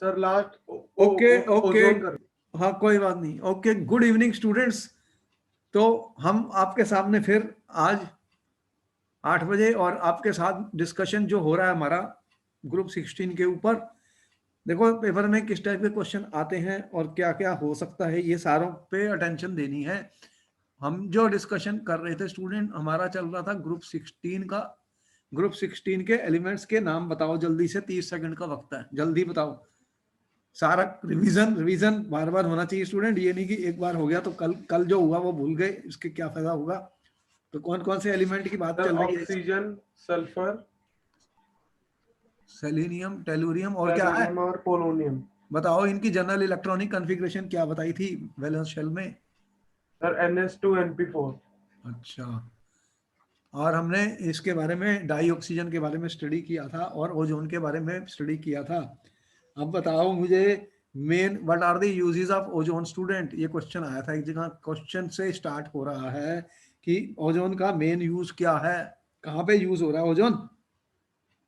Sir last okay okay, ozone कर। हाँ कोई बात नहीं। Okay, good evening students. तो हम आपके सामने फिर आज 8 बजे और आपके साथ डिस्कशन जो हो रहा है हमारा ग्रुप 16 के ऊपर। देखो पेपर में किस टाइप के क्वेश्चन आते हैं और क्या क्या हो सकता है, ये सारों पे अटेंशन देनी है। हम जो डिस्कशन कर रहे थे स्टूडेंट, हमारा चल रहा था ग्रुप 16 का। ग्रुप 16 के एलिमेंट्स के नाम बताओ जल्दी से, 30 सेकंड का वक्त है, जल्दी बताओ। सारा रिवीजन रिवीजन बार बार होना चाहिए स्टूडेंट, ये नहीं कि एक बार हो गया तो कल कल जो हुआ वो भूल गए, इसके क्या फायदा होगा। तो कौन कौन से एलिमेंट की बात सर चल रही है? ऑक्सीजन, सल्फर, सेलेनियम, टेलुरियम और क्या है टेलुरियम और पोलोनियम। बताओ। इनकी जनरल इलेक्ट्रॉनिक कॉन्फ़िगरेशन क्या बताई थी वैलेंस शेल में? Sir NH2 NP4। अच्छा, और हमने इसके बारे में डाई ऑक्सीजन के बारे में स्टडी किया था और ओजोन के बारे में स्टडी किया था। अब बताओ मुझे, main what are the uses of ozone student, ये क्वेश्चन आया था एक जगह। क्वेश्चन से स्टार्ट हो रहा है कि ओजोन का मेन यूज क्या है, कहाँ पे यूज हो रहा है ओजोन,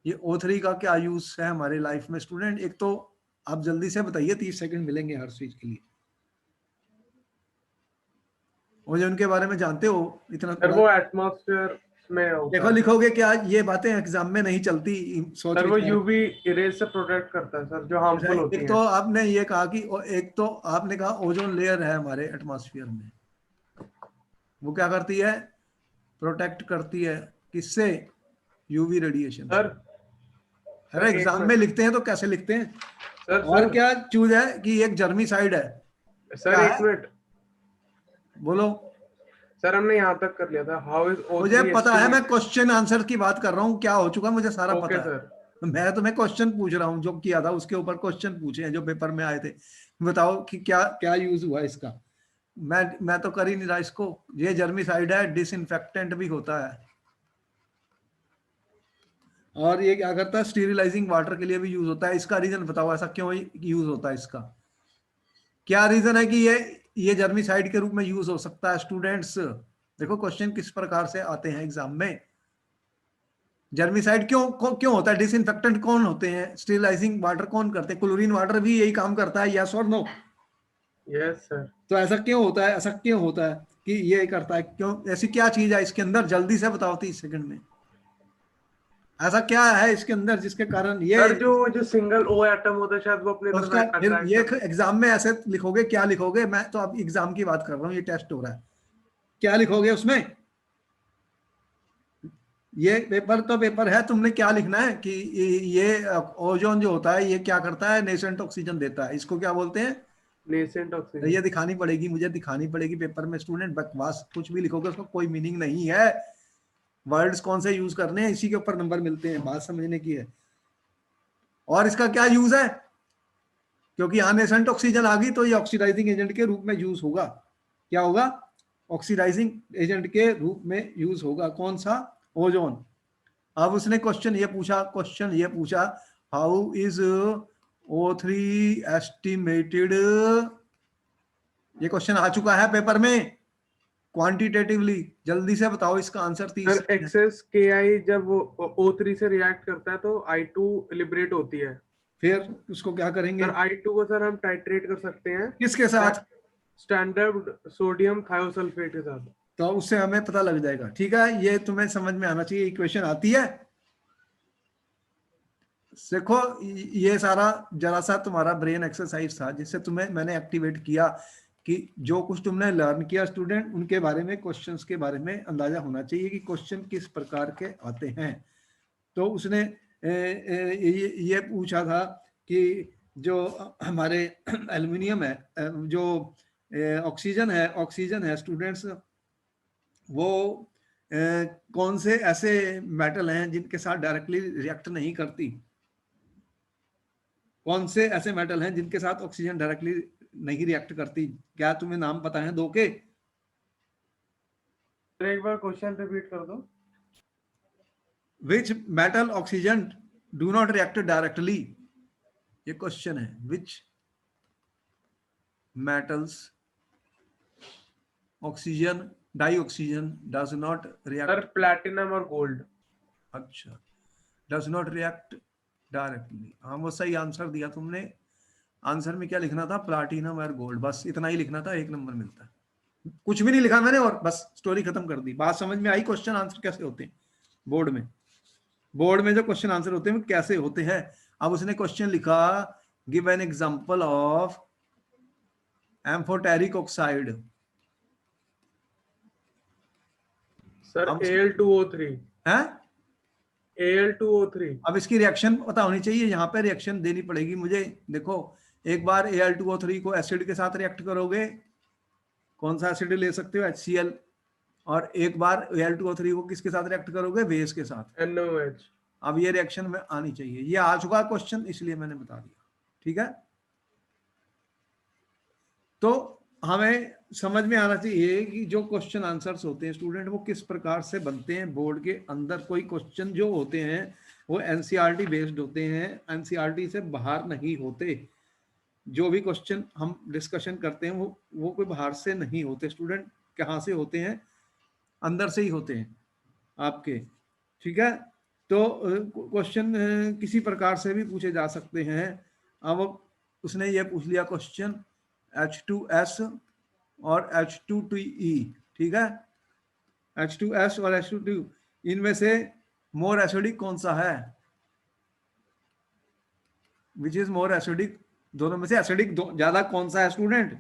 ये O3 का क्या यूज है हमारे लाइफ में स्टूडेंट। एक तो आप जल्दी से बताइए, 30 सेकंड मिलेंगे हर चीज के लिए। ओजोन के बारे में जानते हो इतना सर थोड़ा? वो एटमॉस्फेयर में होता देखो है। लिखोगे क्या, ये बातें एग्जाम में नहीं चलती, सोच सर वो विचार। यूवी रेज से प्रोटेक्ट करता है सर, जो हार्मफुल होती एक तो हैं। आपने ये कहा कि एक तो आपने कहा ओजोन लेयर है हमारे एटमॉस्फेयर में, वो क्या करती है? प्रोटेक्ट करती है किससे? यूवी रेडिएशन से। सर अरे सर एक एग्जाम में मिनट। लिखते हैं तो कैसे लिखते हैं? सर और सर क्या चूज है कि एक जर्मीसाइड है? सर क्या एक है मिनट। बोलो। सर हमने यहाँ तक कर लिया था। हाउ इज ओ मुझे थ्री पता है, मैं एस्टिमेट। क्वेश्चन आंसर की बात कर रहा हूँ, क्या हो चुका मुझे सारा ओके पता है। सर। तो मैं तुम्हें क्वेश्चन पूछ रहा हूँ, जो किया था उसके ऊपर क्वेश्चन पूछे हैं जो पेपर में आए थे। बताओ कि क्या क्या यूज हुआ इसका। मैं तो कर ही नहीं रहा इसको। ये जर्मिसाइड है, डिसइंफेक्टेंट भी होता है। और ये क्या करता है? स्टीरिलाइजिंग वाटर के लिए भी यूज होता है। इसका रीजन बताओ, ऐसा क्यों यूज होता है इसका? क्या रीजन है कि ये जर्मिसाइड के रूप में यूज हो सकता है स्टूडेंट्स? देखो क्वेश्चन किस प्रकार से आते हैं एग्जाम में। जर्मिसाइड क्यों होता है? डिसइंफेक्टेंट कौन होते हैं? स्टीरिलाइजिंग वाटर कौन करते हैं? क्लोरीन वाटर भी यही काम करता है, यस और नो? Yes sir. तो ऐसा क्यों होता है? ऐसा क्यों होता है कि ये करता है? क्यों? ऐसी क्या चीज है इसके अंदर, जल्दी से बताओ 30 सेकंड में। ऐसा क्या है इसके अंदर जिसके कारण ये? सर जो जो सिंगल ओ एटम होता है, शायद वो अपनी तो उसका तरफ फिर अट्रैक्ट ये करता है। एग्जाम में ऐसे लिखोगे, क्या लिखोगे? मैं तो अब एग्जाम की बात कर रहा हूँ, ये टेस्ट हो रहा है। क्या लिखोगे उसमें? ये पेपर तो पेपर है, तुमने क्या लिखना है कि ये ओजोन जो होता है ये क्या करता है? नेसेंट ऑक्सीजन देता है, इसको क्या बोलते हैं? नेसेंट तो ये ऑक्सीजन। दिखानी पड़ेगी, मुझे दिखानी पड़ेगी पेपर में स्टूडेंट। बकवास कुछ भी लिखोगे उसका कोई मीनिंग नहीं है। वर्ड्स कौन से यूज करने हैं, इसी के ऊपर नंबर मिलते हैं, बात समझने की है। और इसका क्या यूज है? क्योंकि यहाँ नेसेंट ऑक्सीजन आ गई तो ये ऑक्सीडाइजिंग एजेंट के रूप में यूज होगा। क्या होगा? ऑक्सीडाइजिंग एजेंट के रूप में यूज होगा। कौन सा? ओजोन। अब उसने क्वेश्चन ये पूछा, हाउ इज O3 एस्टिमेटेड? ये क्वेश्चन आ चुका है पेपर में क्वांटिटेटिवली। जल्दी से बताओ इसका आंसर, 30 सर सेकंड है। एक्सेस KI जब वो O3 से रिएक्ट करता है तो I2 लिबरेट होती है। फिर उसको क्या करेंगे? सर I2 को सर हम टाइट्रेट कर सकते हैं किसके साथ? स्टैंडर्ड सोडियम थायोसल्फेट के साथ। तो उससे हमें पता लग जाएगा। ठीक है, ये तुम्हें समझ में आना चाहिए। इक्वेशन आती है? देखो ये सारा जरा सा तुम्हारा ब्रेन एक्सरसाइज था जिससे तुम्हें मैंने एक्टिवेट किया कि जो कुछ तुमने लर्न किया स्टूडेंट, उनके बारे में, क्वेश्चंस के बारे में अंदाजा होना चाहिए कि क्वेश्चन किस प्रकार के आते हैं। तो उसने ये पूछा था कि जो हमारे एल्युमिनियम है, जो ऑक्सीजन है स्टूडेंट्स, वो कौन से ऐसे मेटल हैं जिनके साथ डायरेक्टली रिएक्ट नहीं करती? कौन से ऐसे मेटल हैं जिनके साथ ऑक्सीजन डायरेक्टली नहीं रिएक्ट करती? क्या तुम्हें नाम पता है दो के? सर एक बार क्वेश्चन रिपीट कर दो। Which metal oxygen do not react directly? ये क्वेश्चन है। Which metals oxygen dioxygen does not sir react? Platinum और गोल्ड। अच्छा, डज नॉट रिएक्ट डायरेक्टली, हाँ वो सही आंसर दिया तुमने। आंसर में क्या लिखना था, प्लाटिनम और गोल्ड, बस इतना ही लिखना था, 1 नंबर मिलता है। कुछ भी नहीं लिखा मैंने और बस स्टोरी खत्म कर दी। बात समझ में आई, क्वेश्चन आंसर कैसे होते हैं बोर्ड में। बोर्ड में जो क्वेश्चन आंसर होते हैं वो कैसे होते हैं। अब उसने क्वेश्चन लिखा, give an example of amphoteric oxide. Sir अब Al2O3 है, Al2O3 अब इसकी रिएक्शन पता होनी चाहिए, यहाँ पे रिएक्शन देनी पड़ेगी मुझे। देखो, एक बार Al2O3 को एसिड के साथ रिएक्ट करोगे, कौन सा एसिड ले सकते हो, HCl, और एक बार Al2O3 को किसके साथ रिएक्ट करोगे, बेस के साथ। NOH। अब ये रिएक्शन में आनी चाहिए, ये आ चुका क्वेश्चन इसलिए मैंने बता दिया, ठीक है। तो हमें समझ में आना चाहिए कि जो क्वेश्चन आंसर्स होते हैं स्टूडेंट, वो किस प्रकार से बनते हैं बोर्ड के अंदर। कोई क्वेश्चन जो होते हैं वो एनसीईआरटी बेस्ड होते हैं, एनसीईआरटी से बाहर नहीं होते। जो भी क्वेश्चन हम डिस्कशन करते हैं वो कोई बाहर से नहीं होते स्टूडेंट। कहाँ से होते हैं, अंदर से ही होते हैं आपके, ठीक है। तो क्वेश्चन किसी प्रकार से भी पूछे जा सकते हैं। अब उसने ये पूछ लिया क्वेश्चन H2S और H2TE, ठीक है। H2S और H2TE, इनमें से मोर एसिडिक कौन सा है, विच इज मोर एसिडिक, दोनों में से एसिडिक ज्यादा कौन सा है स्टूडेंट।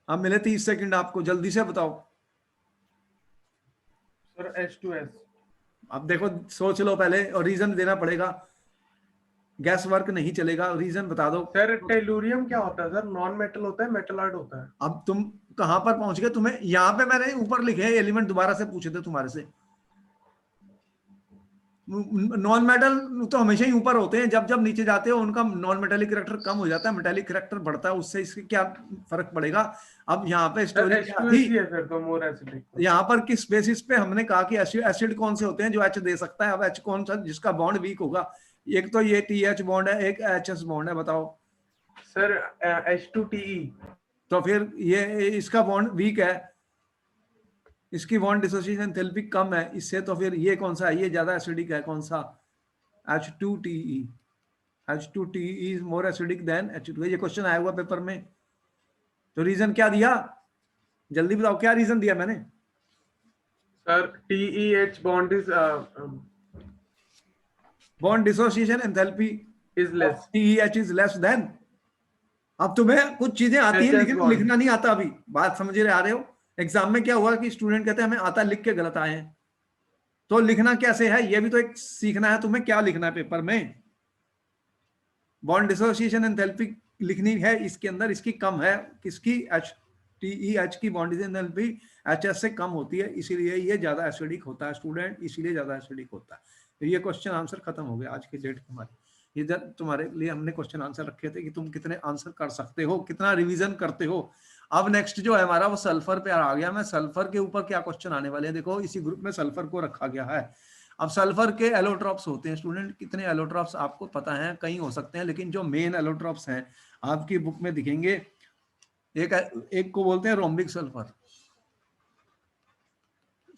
अब मिले 30 सेकंड आपको, जल्दी से बताओ। Sir H2S। अब देखो, सोच लो पहले और रीजन देना पड़ेगा, गैस वर्क नहीं चलेगा, रीजन बता दो। सर टेलुरियम क्या होता है सर, नॉन मेटल होता है मेटलॉइड होता है। अब तुम कहां पर पहुंच गए, तुम्हें यहाँ पे मैंने ऊपर लिखे हैं एलिमेंट, दोबारा से पूछे थे तुम्हारे से। नॉन मेटल तो हमेशा ही ऊपर होते हैं, जब जब नीचे जाते हो उनका नॉन मेटेलिक करेक्टर कम हो जाता है, मेटेलिक करेक्टर बढ़ता है, उससे इसके क्या फर्क पड़ेगा। अब यहाँ पे सर स्टोरी क्या थी, H2S ही है फिर तो मोर एसिडिक तो। यहाँ पर किस बेसिस पे हमने कहा कि एसिड कौन से होते हैं जो एच दे सकता है। अब एच कौन सा जिसका बॉन्ड वीक होगा, एक तो ये TH बॉन्ड है, एक HS बॉन्ड है, बताओ। Sir H2TE। तो फिर ये इसका बॉन्ड वीक है, इसकी बॉन्ड डिसोसिएशन एंथैल्पी कम है इससे, तो फिर ये कौन सा है, ये ज्यादा एसिडिक है, कौन सा, H2TE। H2TE is more acidic then H2। ये क्वेश्चन आया हुआ पेपर में। तो रीजन क्या दिया, जल्दी बताओ, क्या रीजन दिया मैंने। Sir TEH bond is bond dissociation enthalpy is less. TEH is less than. अब तुम्हें कुछ चीजें आती हैं HS लेकिन बॉन्ड। लिखना नहीं आता। अभी बात समझ रहे आ रहे हो। एग्जाम में क्या हुआ कि स्टूडेंट कहते हैं हमें आता, लिख के गलत आए हैं। तो लिखना कैसे है, ये भी तो एक सीखना है तुम्हें, क्या लिखना है पेपर में। बॉन्ड डिसोसिएशन एंथैल्पी लिखनी है इसके अंदर, इसकी कम है, किसकी, TEH की बॉन्ड एंथैल्पी HS से कम होती है, इसीलिए ये ज्यादा एसिडिक होता है स्टूडेंट, इसीलिए ज्यादा एसिडिक होता है। तो ये क्वेश्चन आंसर खत्म हो गया आज के डेट हमारे। ये तुम्हारे लिए हमने क्वेश्चन आंसर रखे थे कि तुम कितने आंसर कर सकते हो, कितना रिवीजन करते हो। अब नेक्स्ट जो है हमारा वो सल्फर पे आ गया। मैं सल्फर के ऊपर क्या क्वेश्चन आने वाले हैं, देखो इसी ग्रुप में सल्फर को रखा गया है। अब सल्फर के एलोट्रॉप्स होते हैं स्टूडेंट, कितने एलोट्रॉप्स आपको पता है, कई हो सकते हैं, लेकिन जो मेन एलोट्रॉप्स हैं आपकी बुक में दिखेंगे। एक को बोलते हैं रोम्बिक सल्फर।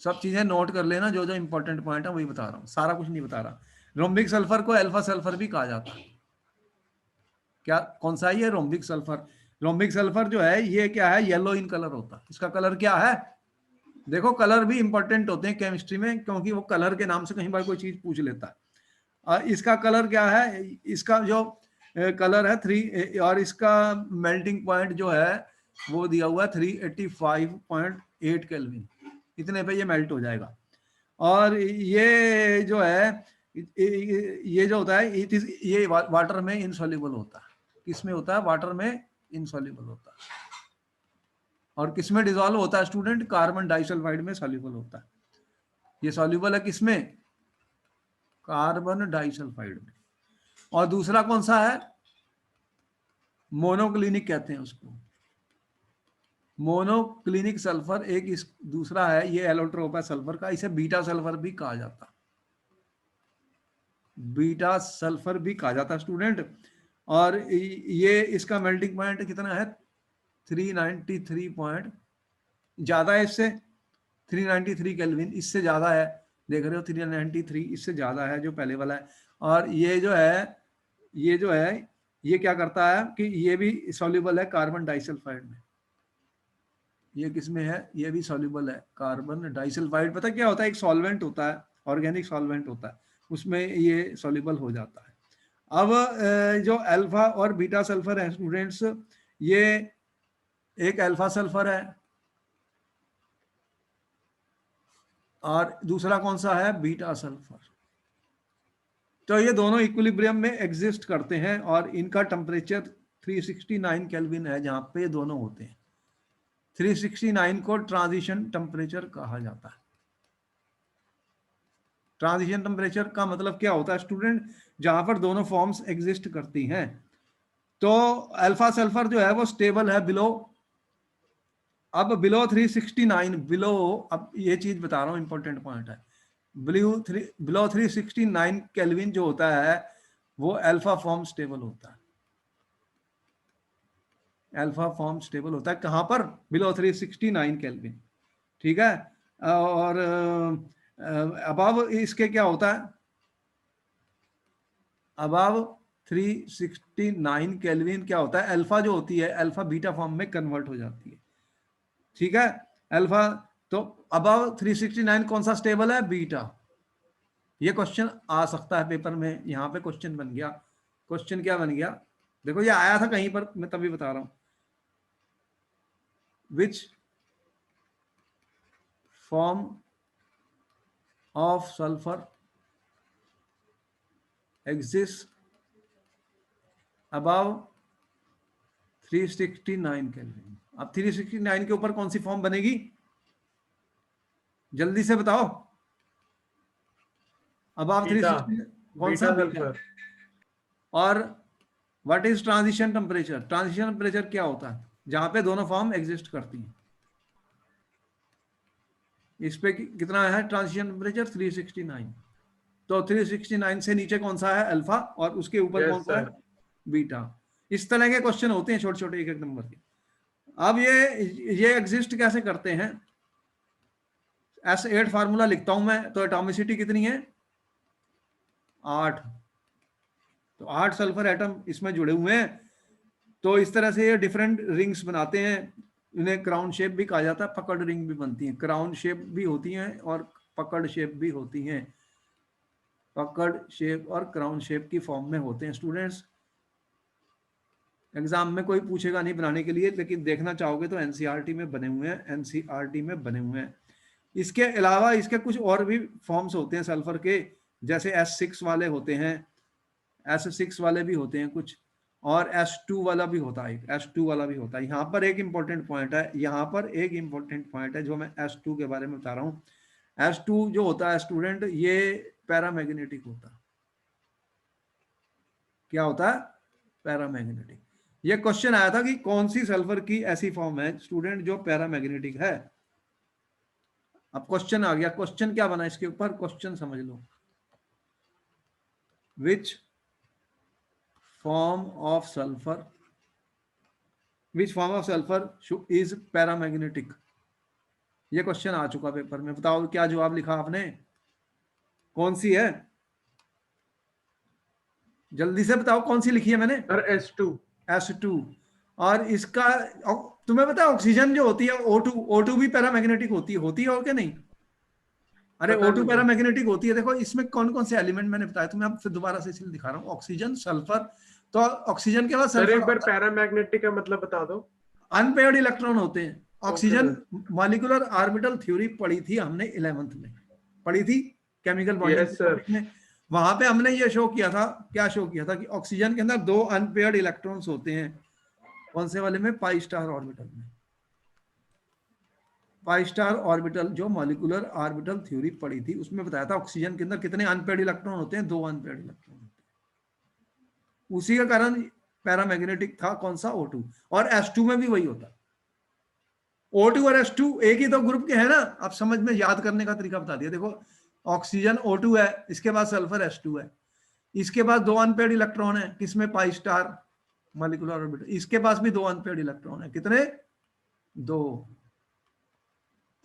सब चीजें नोट कर लेना, जो जो इंपॉर्टेंट पॉइंट है वही बता रहा हूँ, सारा कुछ नहीं बता रहा। रोम्बिक सल्फर को अल्फा सल्फर भी कहा जाता है। क्या, कौन सा है ये रोम्बिक सल्फर। रोम्बिक सल्फर जो है ये क्या है, येलो इन कलर होता है। इसका कलर क्या है, देखो कलर भी इंपॉर्टेंट होते हैं केमिस्ट्री में, क्योंकि वो कलर के नाम से कहीं बार कोई चीज पूछ लेता है। इसका कलर क्या है, इसका जो कलर है 3, और इसका मेल्टिंग पॉइंट जो है वो दिया हुआ है 385.8 केल्विन, इतने पे ये मेल्ट हो जाएगा। और ये जो है ये जो होता है ये वाटर में इनसॉल्युबल होता है। किसमें होता है, वाटर में इनसॉल्युबल होता है। और किसमें डिसॉल्व होता है स्टूडेंट, कार्बन डाइसल्फाइड में सॉल्युबल होता है। ये सॉल्युबल है किसमें, कार्बन डाइसल्फाइड में। और दूसरा कौन सा है, मोनोक्लिनिक कहते हैं उसको, मोनोक्लिनिक सल्फर। एक इस दूसरा है, ये एलोट्रोप है सल्फर का, इसे बीटा सल्फर भी कहा जाता है, बीटा सल्फर भी कहा जाता है स्टूडेंट। और ये इसका मेल्टिंग पॉइंट कितना है, 393 पॉइंट, ज्यादा है इससे, 393 केल्विन इससे ज्यादा है, देख रहे हो 393 इससे ज्यादा है जो पहले वाला है। और ये जो है ये क्या करता है कि ये भी सॉल्युबल है कार्बन डाइसल्फाइड में। ये किसमें है? ये भी सॉल्युबल है कार्बन डाइसल्फाइड। पता क्या होता है? एक सॉल्वेंट होता है, ऑर्गेनिक सॉल्वेंट होता है, उसमें ये सॉल्युबल हो जाता है। अब जो अल्फा और बीटा सल्फर है स्टूडेंट्स, ये एक अल्फा सल्फर है और दूसरा कौन सा है? Beta sulphur. तो ये दोनों इक्विलिब्रियम में एग्जिस्ट करते हैं और इनका टेम्परेचर 369 केल्विन है जहां पे ये दोनों होते हैं। 369 को ट्रांजिशन टेम्परेचर कहा जाता है। ट्रांजिशन टेम्परेचर का मतलब क्या होता है स्टूडेंट? जहां पर दोनों फॉर्म्स एग्जिस्ट करती हैं। तो अल्फा सल्फर जो है वो स्टेबल है बिलो, अब बिलो 369, बिलो, अब ये चीज बता रहा हूं, इंपॉर्टेंट पॉइंट है। बिलो 369 केल्विन जो होता है वो अल्फा फॉर्म स्टेबल होता है। अल्फा फॉर्म स्टेबल होता है कहां पर? बिलो 369 केल्विन, ठीक है। और अबव इसके क्या होता है? अबव 369 केल्विन क्या होता है? अल्फा जो होती है अल्फा बीटा फॉर्म में कन्वर्ट हो जाती है, ठीक है। अल्फा, तो अबव 369 कौन सा स्टेबल है? बीटा। ये क्वेश्चन आ सकता है पेपर में, यहां पे क्वेश्चन बन गया। क्वेश्चन क्या बन गया? देखो ये आया था कहीं पर, मैं तभी बता रहा हूं। विच form of sulphur exist above 369 kelvin. अब 369 के ऊपर कौन सी फॉर्म बनेगी? जल्दी से बताओ। अबव 360 कौन सा? Beta beta. सल्फर। और what is transition temperature? Transition temperature क्या होता है? जहां पे दोनों फॉर्म एग्जिस्ट करती हैं। इस पे कितना है ट्रांजिशन टेम्परेचर? 369। तो 369 से नीचे कौन सा है? अल्फा, और उसके ऊपर यस कौन सा है? सर। बीटा। इस तरह के क्वेश्चन होते हैं छोटे छोटे, एक एक नंबर के। अब ये एग्जिस्ट कैसे करते हैं? S8 फार्मूला लिखता हूं मैं, तो एटॉमिसिटी कितनी है? 8। तो 8 सल्फर एटम इसमें जुड़े हुए हैं। तो इस तरह से ये डिफरेंट रिंग्स बनाते हैं। इन्हें क्राउन शेप भी कहा जाता है, पकड़ रिंग भी बनती है। क्राउन शेप भी होती हैं और पकड़ शेप भी होती हैं। पकड़ शेप और क्राउन शेप की फॉर्म में होते हैं स्टूडेंट्स। एग्जाम में कोई पूछेगा नहीं बनाने के लिए, लेकिन देखना चाहोगे तो एनसीईआरटी में बने हुए हैं, एनसीईआरटी में बने हुए हैं। इसके अलावा इसके कुछ और भी फॉर्म्स होते हैं सल्फर के, जैसे S6 वाले होते हैं, S6 वाले भी होते हैं कुछ, और S2 वाला भी होता है, S2 वाला भी होता है। यहाँ पर एक इंपॉर्टेंट पॉइंट है, यहाँ पर एक इंपॉर्टेंट पॉइंट है जो मैं S2 के बारे में बता रहा हूँ। S2 जो होता है स्टूडेंट, ये पैरामैग्नेटिक होता है। क्या होता है? पैरामैग्नेटिक। ये क्वेश्चन आया था कि कौन सी सल्फर की ऐसी फॉर्म है स्टूडेंट जो पैरामैग्नेटिक है। अब क्वेश्चन आ गया। क्वेश्चन क्या बना इसके ऊपर? क्वेश्चन समझ लो। Which form of sulphur is paramagnetic? ये क्वेश्चन आ चुका पेपर में। बताओ क्या जवाब लिखा आपने? कौन सी है? जल्दी से बताओ कौन सी लिखी है मैंने? Sir S2। S2। और इसका तुम्हें पता है ऑक्सीजन जो होती है O2 भी पैरामैग्नेटिक होती है और क्या नहीं? अरे पता O2 मुझे। पैरामैग्नेटिक होती है। देखो इसमें कौन कौन से एलिमेंट मैंने बताया तुम्हें, अब फिर दोबारा से इसलिए दिखा रहा हूँ। ऑक्सीजन, सल्फर, तो ऑक्सीजन के बाद सर सल्फर एक बार आता है। पैरामैग्नेटिक का मतलब बता दो। अनपेयर्ड इलेक्ट्रॉन होते हैं। Okay oxygen sir. Molecular orbital theory पढ़ी थी हमने 11th में, पढ़ी थी केमिकल बॉन्डिंग के यस सर। टॉपिक में। वहां पे हमने ये शो किया था, क्या शो किया था, कि ऑक्सीजन के अंदर 2 अनपेयर्ड इलेक्ट्रॉन्स होते हैं। कौन से वाले में? पाई स्टार ऑर्बिटल में। पाई स्टार ऑर्बिटल जो मॉलिक्यूलर ऑर्बिटल थ्योरी पढ़ी थी उसमें बताया था ऑक्सीजन के अंदर कितने अनपेयर्ड इलेक्ट्रॉन होते हैं? 2 अनपेयर्ड इलेक्ट्रॉन होते हैं। उसी का कारण पैरामैग्नेटिक था कौन सा? O2। और S2 में भी वही होता। O2 और S2 एक ही तो ग्रुप के हैं ना। आप समझ में, याद करने का तरीका बता दिया। देखो ऑक्सीजन O2 है, इसके बाद सल्फर S2 है, इसके पास 2 अनपेयर्ड इलेक्ट्रॉन है, किसमें? Pi star molecular orbital. इसके पास भी 2 अनपेयर्ड इलेक्ट्रॉन है, कितने? 2।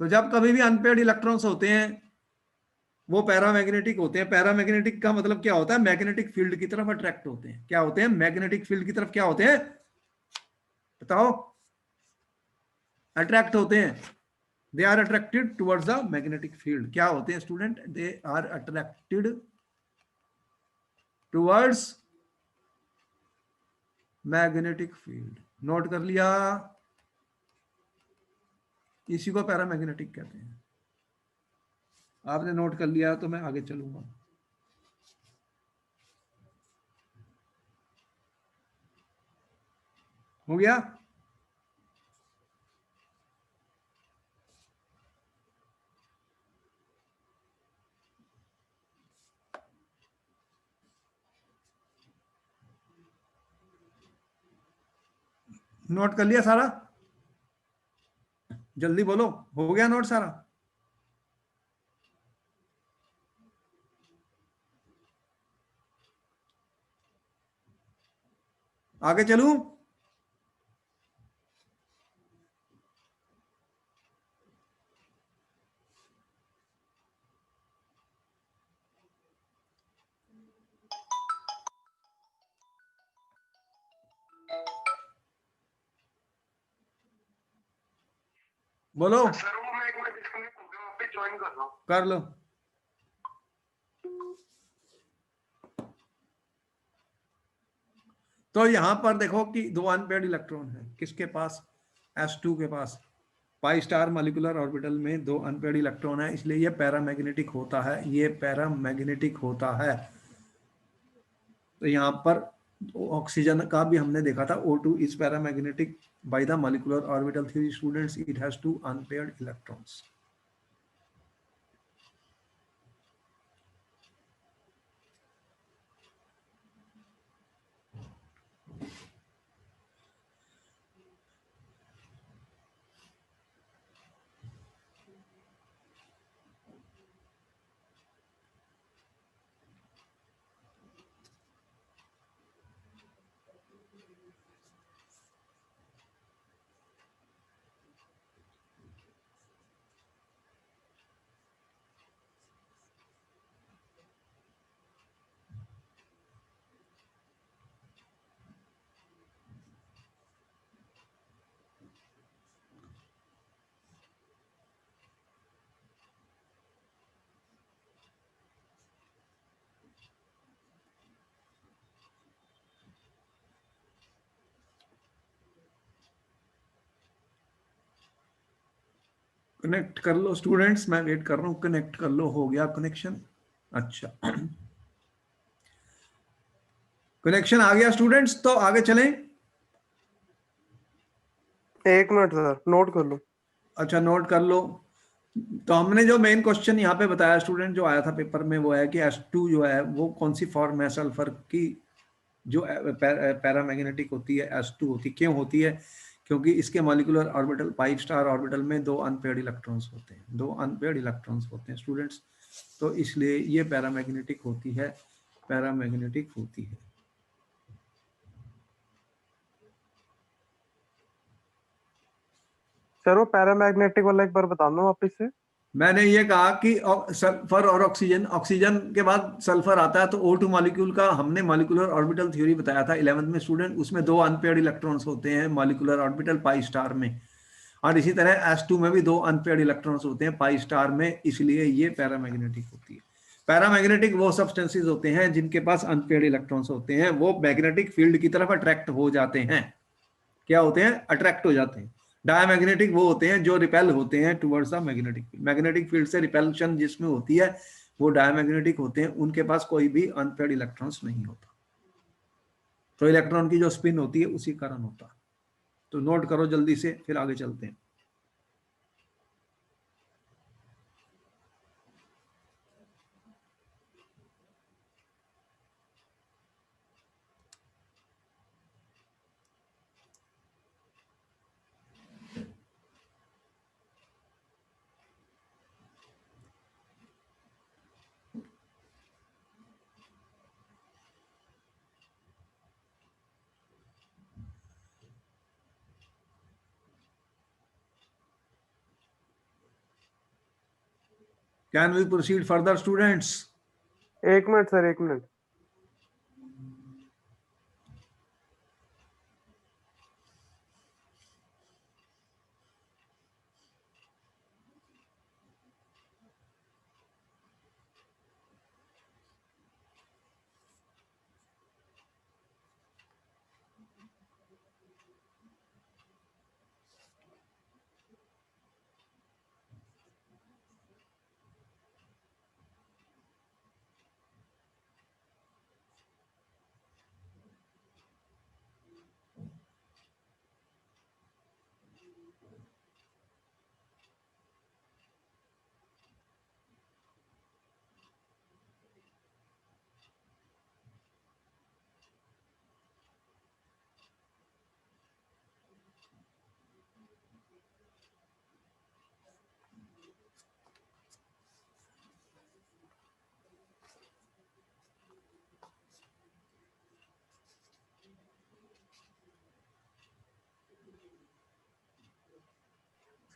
तो जब कभी भी अनपेयर्ड इलेक्ट्रॉन्स होते हैं वो पैरामैग्नेटिक होते हैं। पैरामैग्नेटिक का मतलब क्या होता है? मैग्नेटिक फील्ड की तरफ अट्रैक्ट होते हैं। क्या होते हैं? मैग्नेटिक फील्ड की तरफ क्या होते हैं? बताओ। अट्रैक्ट होते हैं। They are attracted towards the magnetic field. क्या होते हैं student? They are attracted towards magnetic field. Note कर लिया? इसी को पैरामैग्नेटिक कहते हैं। आपने नोट कर लिया तो मैं आगे चलूंगा। हो गया? नोट कर लिया सारा? जल्दी बोलो, हो गया नोट सारा? आगे चलूं? बोलो। सर वो मैं एक मिनट डिस्कनेक्ट हो गया, वापस ज्वाइन कर रहा हूँ। कर लो। तो यहां पर देखो कि दो अनपेयर्ड इलेक्ट्रॉन है किसके पास? S2 के पास। पाई स्टार मॉलिक्यूलर ऑर्बिटल में दो अनपेयर्ड इलेक्ट्रॉन है, इसलिए ये पैरामैग्नेटिक होता है। ये पैरामैग्नेटिक होता है। तो यहाँ पर ऑक्सीजन का भी हमने देखा था, O2 is paramagnetic by the molecular orbital theory students, it has two unpaired electrons. Connect कर लो स्टूडेंट्स, मैं वेट कर रहा हूँ। कनेक्ट कर लो। हो गया कनेक्शन? अच्छा, कनेक्शन आ गया स्टूडेंट्स, तो आगे चलें। एक मिनट सर, नोट कर लो। अच्छा, नोट कर लो। तो हमने जो मेन क्वेश्चन यहाँ पे बताया स्टूडेंट, जो आया था पेपर में, वो है कि S2 जो है वो कौन सी फॉर्म है सल्फर की जो पैरामैग्नेटिक होती है, S2 होती। क्यों होती है? क्योंकि इसके molecular orbital pi star orbital में दो अनपेयर्ड इलेक्ट्रॉन्स होते हैं। दो अनपेयर्ड इलेक्ट्रॉन्स होते हैं स्टूडेंट्स, तो इसलिए ये पैरामैग्नेटिक होती है। पैरामैग्नेटिक होती है। सर वो पैरामैग्नेटिक वाला एक बार बता दो वापस से। मैंने ये कहा कि सल्फर और ऑक्सीजन, ऑक्सीजन के बाद सल्फर आता है, तो O2 मॉलिक्यूल का हमने मॉलिक्यूलर ऑर्बिटल थ्योरी बताया था 11th में स्टूडेंट। उसमें दो अनपेयर्ड इलेक्ट्रॉन्स होते हैं मॉलिक्यूलर ऑर्बिटल पाई स्टार में, और इसी तरह S2 में भी दो अनपेयर्ड इलेक्ट्रॉन्स होते हैं पाई स्टार में, इसलिए ये पैरामैग्नेटिक होती है। पैरामैग्नेटिक वो सब्सटेंसेस होते हैं जिनके पास अनपेयर्ड इलेक्ट्रॉन्स होते हैं, वो मैग्नेटिक फील्ड की तरफ अट्रैक्ट हो जाते हैं। क्या होते हैं? अट्रैक्ट हो जाते हैं। डायमैग्नेटिक वो होते हैं जो रिपेल होते हैं towards the magnetic field. Magnetic field से रिपेल्शन जिसमें होती है वो डायमैग्नेटिक होते हैं, उनके पास कोई भी अनपेयर्ड इलेक्ट्रॉन्स नहीं होता। तो इलेक्ट्रॉन की जो स्पिन होती है उसी कारण होता है। तो नोट करो जल्दी से, फिर आगे चलते हैं। Can we proceed further students? एक मिनट सर, एक मिनट।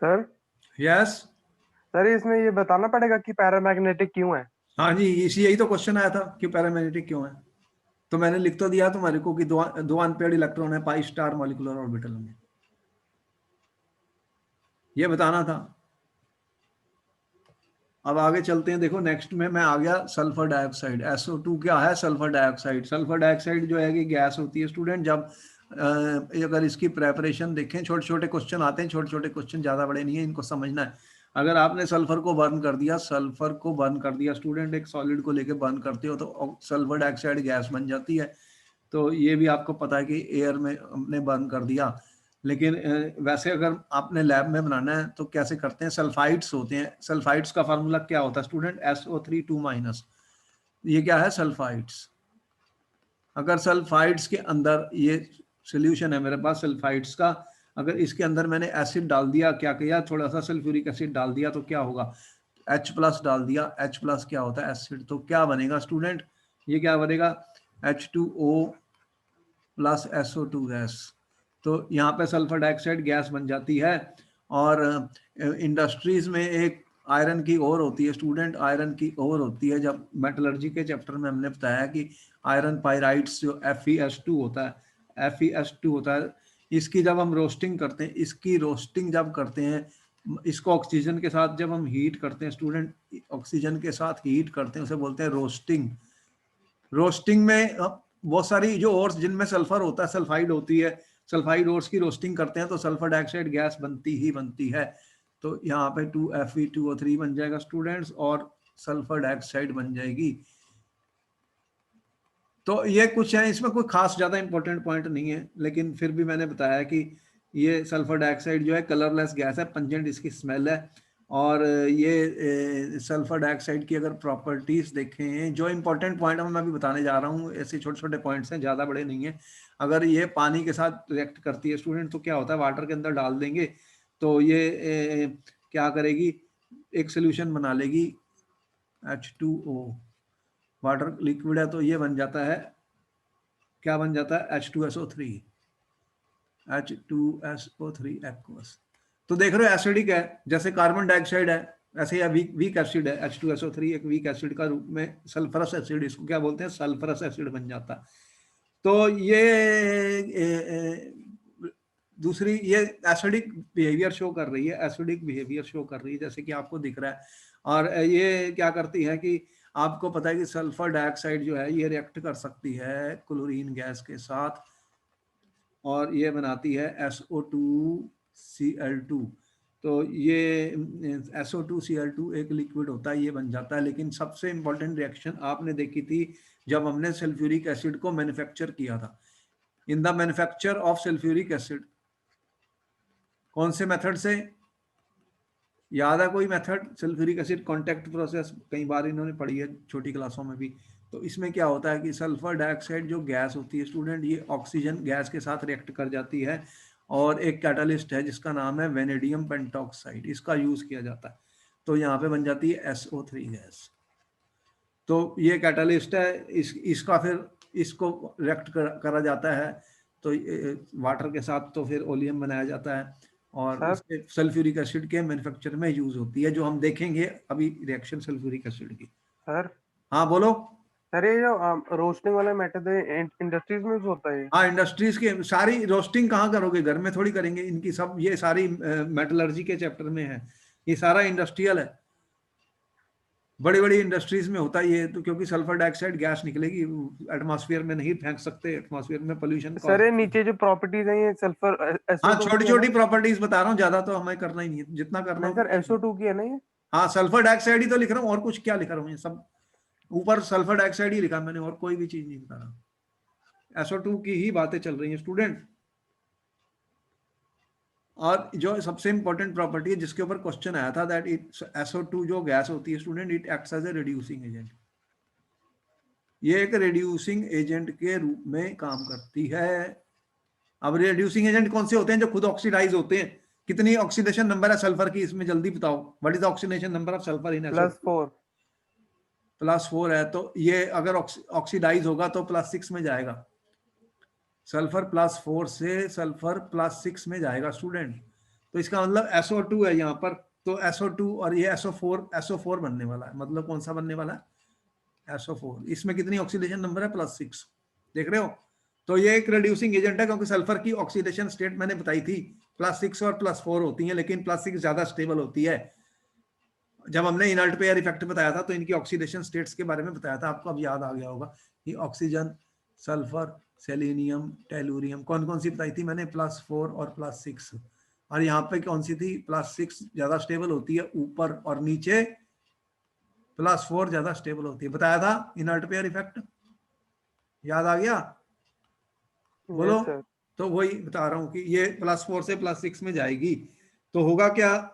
Sir yes. सर इसमें ये बताना पड़ेगा कि पैरामैग्नेटिक क्यों है? हाँ जी, इसी यही तो क्वेश्चन आया था कि पैरामैग्नेटिक क्यों है। तो मैंने लिख तो दिया तुम्हारे को कि दो अनपेयर्ड इलेक्ट्रॉन है पाई स्टार मॉलिक्यूलर ऑर्बिटल में, ये बताना था। अब आगे चलते हैं। देखो नेक्स्ट में मैं आ गया सल्फर डाइऑक्साइड। SO2 क्या है? Sulphur dioxide. सल्फर डाइऑक्साइड जो है कि गैस होती है स्टूडेंट। जब अगर इसकी प्रेपरेशन देखें, छोटे छोटे क्वेश्चन आते हैं, छोटे छोटे क्वेश्चन ज़्यादा बड़े नहीं है, इनको समझना है। अगर आपने सल्फर को बर्न कर दिया, सल्फर को बर्न कर दिया स्टूडेंट, एक सॉलिड को लेके बर्न करते हो तो सल्फर डाइऑक्साइड गैस बन जाती है। तो ये भी आपको पता है कि एयर में हमने बर्न कर दिया। लेकिन वैसे अगर आपने लैब में बनाना है तो कैसे करते हैं? सल्फाइड्स होते हैं। सल्फाइड्स का फार्मूला क्या होता है स्टूडेंट? SO3 2-। ये क्या है? सल्फाइड्स। अगर सल्फाइड्स के अंदर ये सोल्यूशन है मेरे पास सल्फाइड्स का, अगर इसके अंदर मैंने एसिड डाल दिया, क्या किया, थोड़ा सा सल्फ्यूरिक एसिड डाल दिया तो क्या होगा? H+ डाल दिया। H+ क्या होता है? एसिड। तो क्या बनेगा स्टूडेंट? ये क्या बनेगा? H2O+ SO2 gas. तो यहाँ पे सल्फर डाइऑक्साइड गैस बन जाती है। और इंडस्ट्रीज में एक आयरन की ओर होती है स्टूडेंट, आयरन की ओर होती है। जब मेटलर्जी के चैप्टर में हमने बताया कि आयरन पायराइड्स जो FeS2 होता है, FeS2 होता है, इसकी जब हम रोस्टिंग करते हैं, इसकी रोस्टिंग जब करते हैं, इसको ऑक्सीजन के साथ जब हम हीट करते हैं स्टूडेंट, ऑक्सीजन के साथ हीट करते हैं, उसे बोलते हैं रोस्टिंग। रोस्टिंग में बहुत सारी जो ओर्स जिनमें सल्फर होता है, सल्फाइड होती है, सल्फाइड ओर्स की रोस्टिंग करते हैं तो सल्फर डाइऑक्साइड गैस बनती ही बनती है। तो यहाँ पे 2Fe2O3 बन जाएगा स्टूडेंट्स, और सल्फर डाइऑक्साइड बन जाएगी। तो ये कुछ है, इसमें कोई खास ज्यादा इंपॉर्टेंट पॉइंट नहीं है, लेकिन फिर भी मैंने बताया कि ये सल्फर डाइऑक्साइड जो है कलरलेस गैस है, पंजेंट इसकी स्मेल है। और ये सल्फर डाइऑक्साइड की अगर प्रॉपर्टीज देखें, जो इंपॉर्टेंट पॉइंट मैं अभी बताने जा रहा हूँ, ऐसे छोटे छोटे पॉइंट्स हैं, ज़्यादा बड़े नहीं है। अगर ये पानी के साथ रिएक्ट करती है स्टूडेंट तो क्या होता है? वाटर के अंदर डाल देंगे तो ये क्या करेगी? एक सोल्यूशन बना लेगी H2O। वाटर लिक्विड है तो ये बन जाता है, क्या बन जाता है? H2SO3। H2SO3 aqueous. तो देख रहे हो एसिडिक है, जैसे कार्बन डाइऑक्साइड है, ऐसे या वीक एसिड है। H2SO3 एक वीक एसिड का रूप में, सल्फरस एसिड, इसको क्या बोलते हैं? सल्फरस एसिड बन जाता है। तो ये दूसरी ये एसिडिक बिहेवियर शो कर रही है, एसिडिक बिहेवियर शो कर रही है, जैसे कि आपको दिख रहा है। और ये क्या करती है कि आपको पता है कि सल्फर डाइऑक्साइड जो है ये रिएक्ट कर सकती है क्लोरीन गैस के साथ, और ये बनाती है SO2Cl2। तो ये SO2Cl2 एक लिक्विड होता है, ये बन जाता है। लेकिन सबसे इंपॉर्टेंट रिएक्शन आपने देखी थी जब हमने सल्फ्यूरिक एसिड को मैन्युफैक्चर किया था। In the manufacture of sulphuric acid, कौन से मेथड से? याद है कोई method? Sulphuric acid contact process, कई बार इन्होंने पढ़ी है छोटी क्लासों में भी। तो इसमें क्या होता है कि सल्फर डाइऑक्साइड जो गैस होती है स्टूडेंट, ये ऑक्सीजन गैस के साथ रिएक्ट कर जाती है, और एक कैटालिस्ट है जिसका नाम है वेनेडियम पेंटॉक्साइड, इसका यूज किया जाता है। तो यहाँ पे बन जाती है SO3 गैस। तो ये कैटालिस्ट है, इसका फिर इसको रिएक्ट करा जाता है तो वाटर के साथ, तो फिर ओलियम बनाया जाता है, और सर उसके सल्फ्यूरिक एसिड के मैन्युफैक्चर में यूज होती है, जो हम देखेंगे अभी रिएक्शन सल्फ्यूरिक एसिड की। सर हाँ बोलो। सर ये जो रोस्टिंग वाला मेथड है इंडस्ट्रीज में यूज होता है ये? हाँ, इंडस्ट्रीज के सारी रोस्टिंग कहाँ करोगे, घर में थोड़ी करेंगे इनकी सब, ये सारी मेटलर्जी के चैप्टर में है, ये सारा इंडस्ट्रियल है, बड़ी बड़ी इंडस्ट्रीज में होता है ये तो, क्योंकि सल्फर डाइऑक्साइड गैस निकलेगी, एटमॉस्फेयर में नहीं फेंक सकते, एटमॉस्फेयर में पोल्यूशन सर ये कॉज। नीचे जो प्रॉपर्टीज है ये सल्फर हाँ, SO2 छोटी की है छोटी ना? प्रॉपर्टीज बता रहा हूँ, ज्यादा तो हमें करना ही नहीं है, जितना करना नहीं सर उतना। SO2 की है ना ये? हाँ, सल्फर डाइऑक्साइड ही तो लिख रहा हूँ, और कुछ क्या लिख रहा हूँ, ये सब ऊपर सल्फर डाइऑक्साइड ही लिखा मैंने, और कोई भी चीज नहीं बता रहा, SO2 की ही बातें चल रही हैं स्टूडेंट। और जो सबसे इंपॉर्टेंट प्रॉपर्टी है जिसके ऊपर क्वेश्चन आया था, दैट इट SO2 जो गैस होती है student, it acts as a reducing agent, ये एक रिड्यूसिंग एजेंट के रूप में काम करती है। अब रिड्यूसिंग एजेंट कौन से होते हैं, जो खुद ऑक्सीडाइज होते हैं। कितनी ऑक्सीडेशन नंबर है सल्फर की, इसमें जल्दी बताओ, what is the oxidation number of sulphur in SO2? +4। +4 है, तो ये अगर ऑक्सीडाइज होगा तो +6 में जाएगा, सल्फर +4 से सल्फर +6 में जाएगा स्टूडेंट। तो इसका मतलब SO2 है यहाँ पर, तो SO2 और ये SO4 बनने वाला है, मतलब कौन सा बनने वाला है, SO4। इसमें कितनी ऑक्सीडेशन नंबर है, +6, देख रहे हो। तो ये एक रिड्यूसिंग एजेंट है, क्योंकि सल्फर की ऑक्सीडेशन स्टेट मैंने बताई थी +6 और +4 होती है, लेकिन +6 ज्यादा स्टेबल होती है। जब हमने इनर्ट पेयर इफेक्ट बताया था तो इनकी ऑक्सीडेशन स्टेट्स के बारे में बताया था आपको, अब याद आ गया होगा कि ऑक्सीजन, सल्फर, सेलेनियम, टेलुरियम, कौन कौन सी बताई थी मैंने, +4 और +6। और यहाँ पे कौन सी थी, +6 ज्यादा स्टेबल होती है ऊपर, और नीचे +4 ज्यादा स्टेबल होती है, बताया था इनर्ट पेयर इफेक्ट, याद आ गया, बोलो। Yes sir. तो वही बता रहा हूँ कि ये +4 से +6 में जाएगी, तो होगा क्या,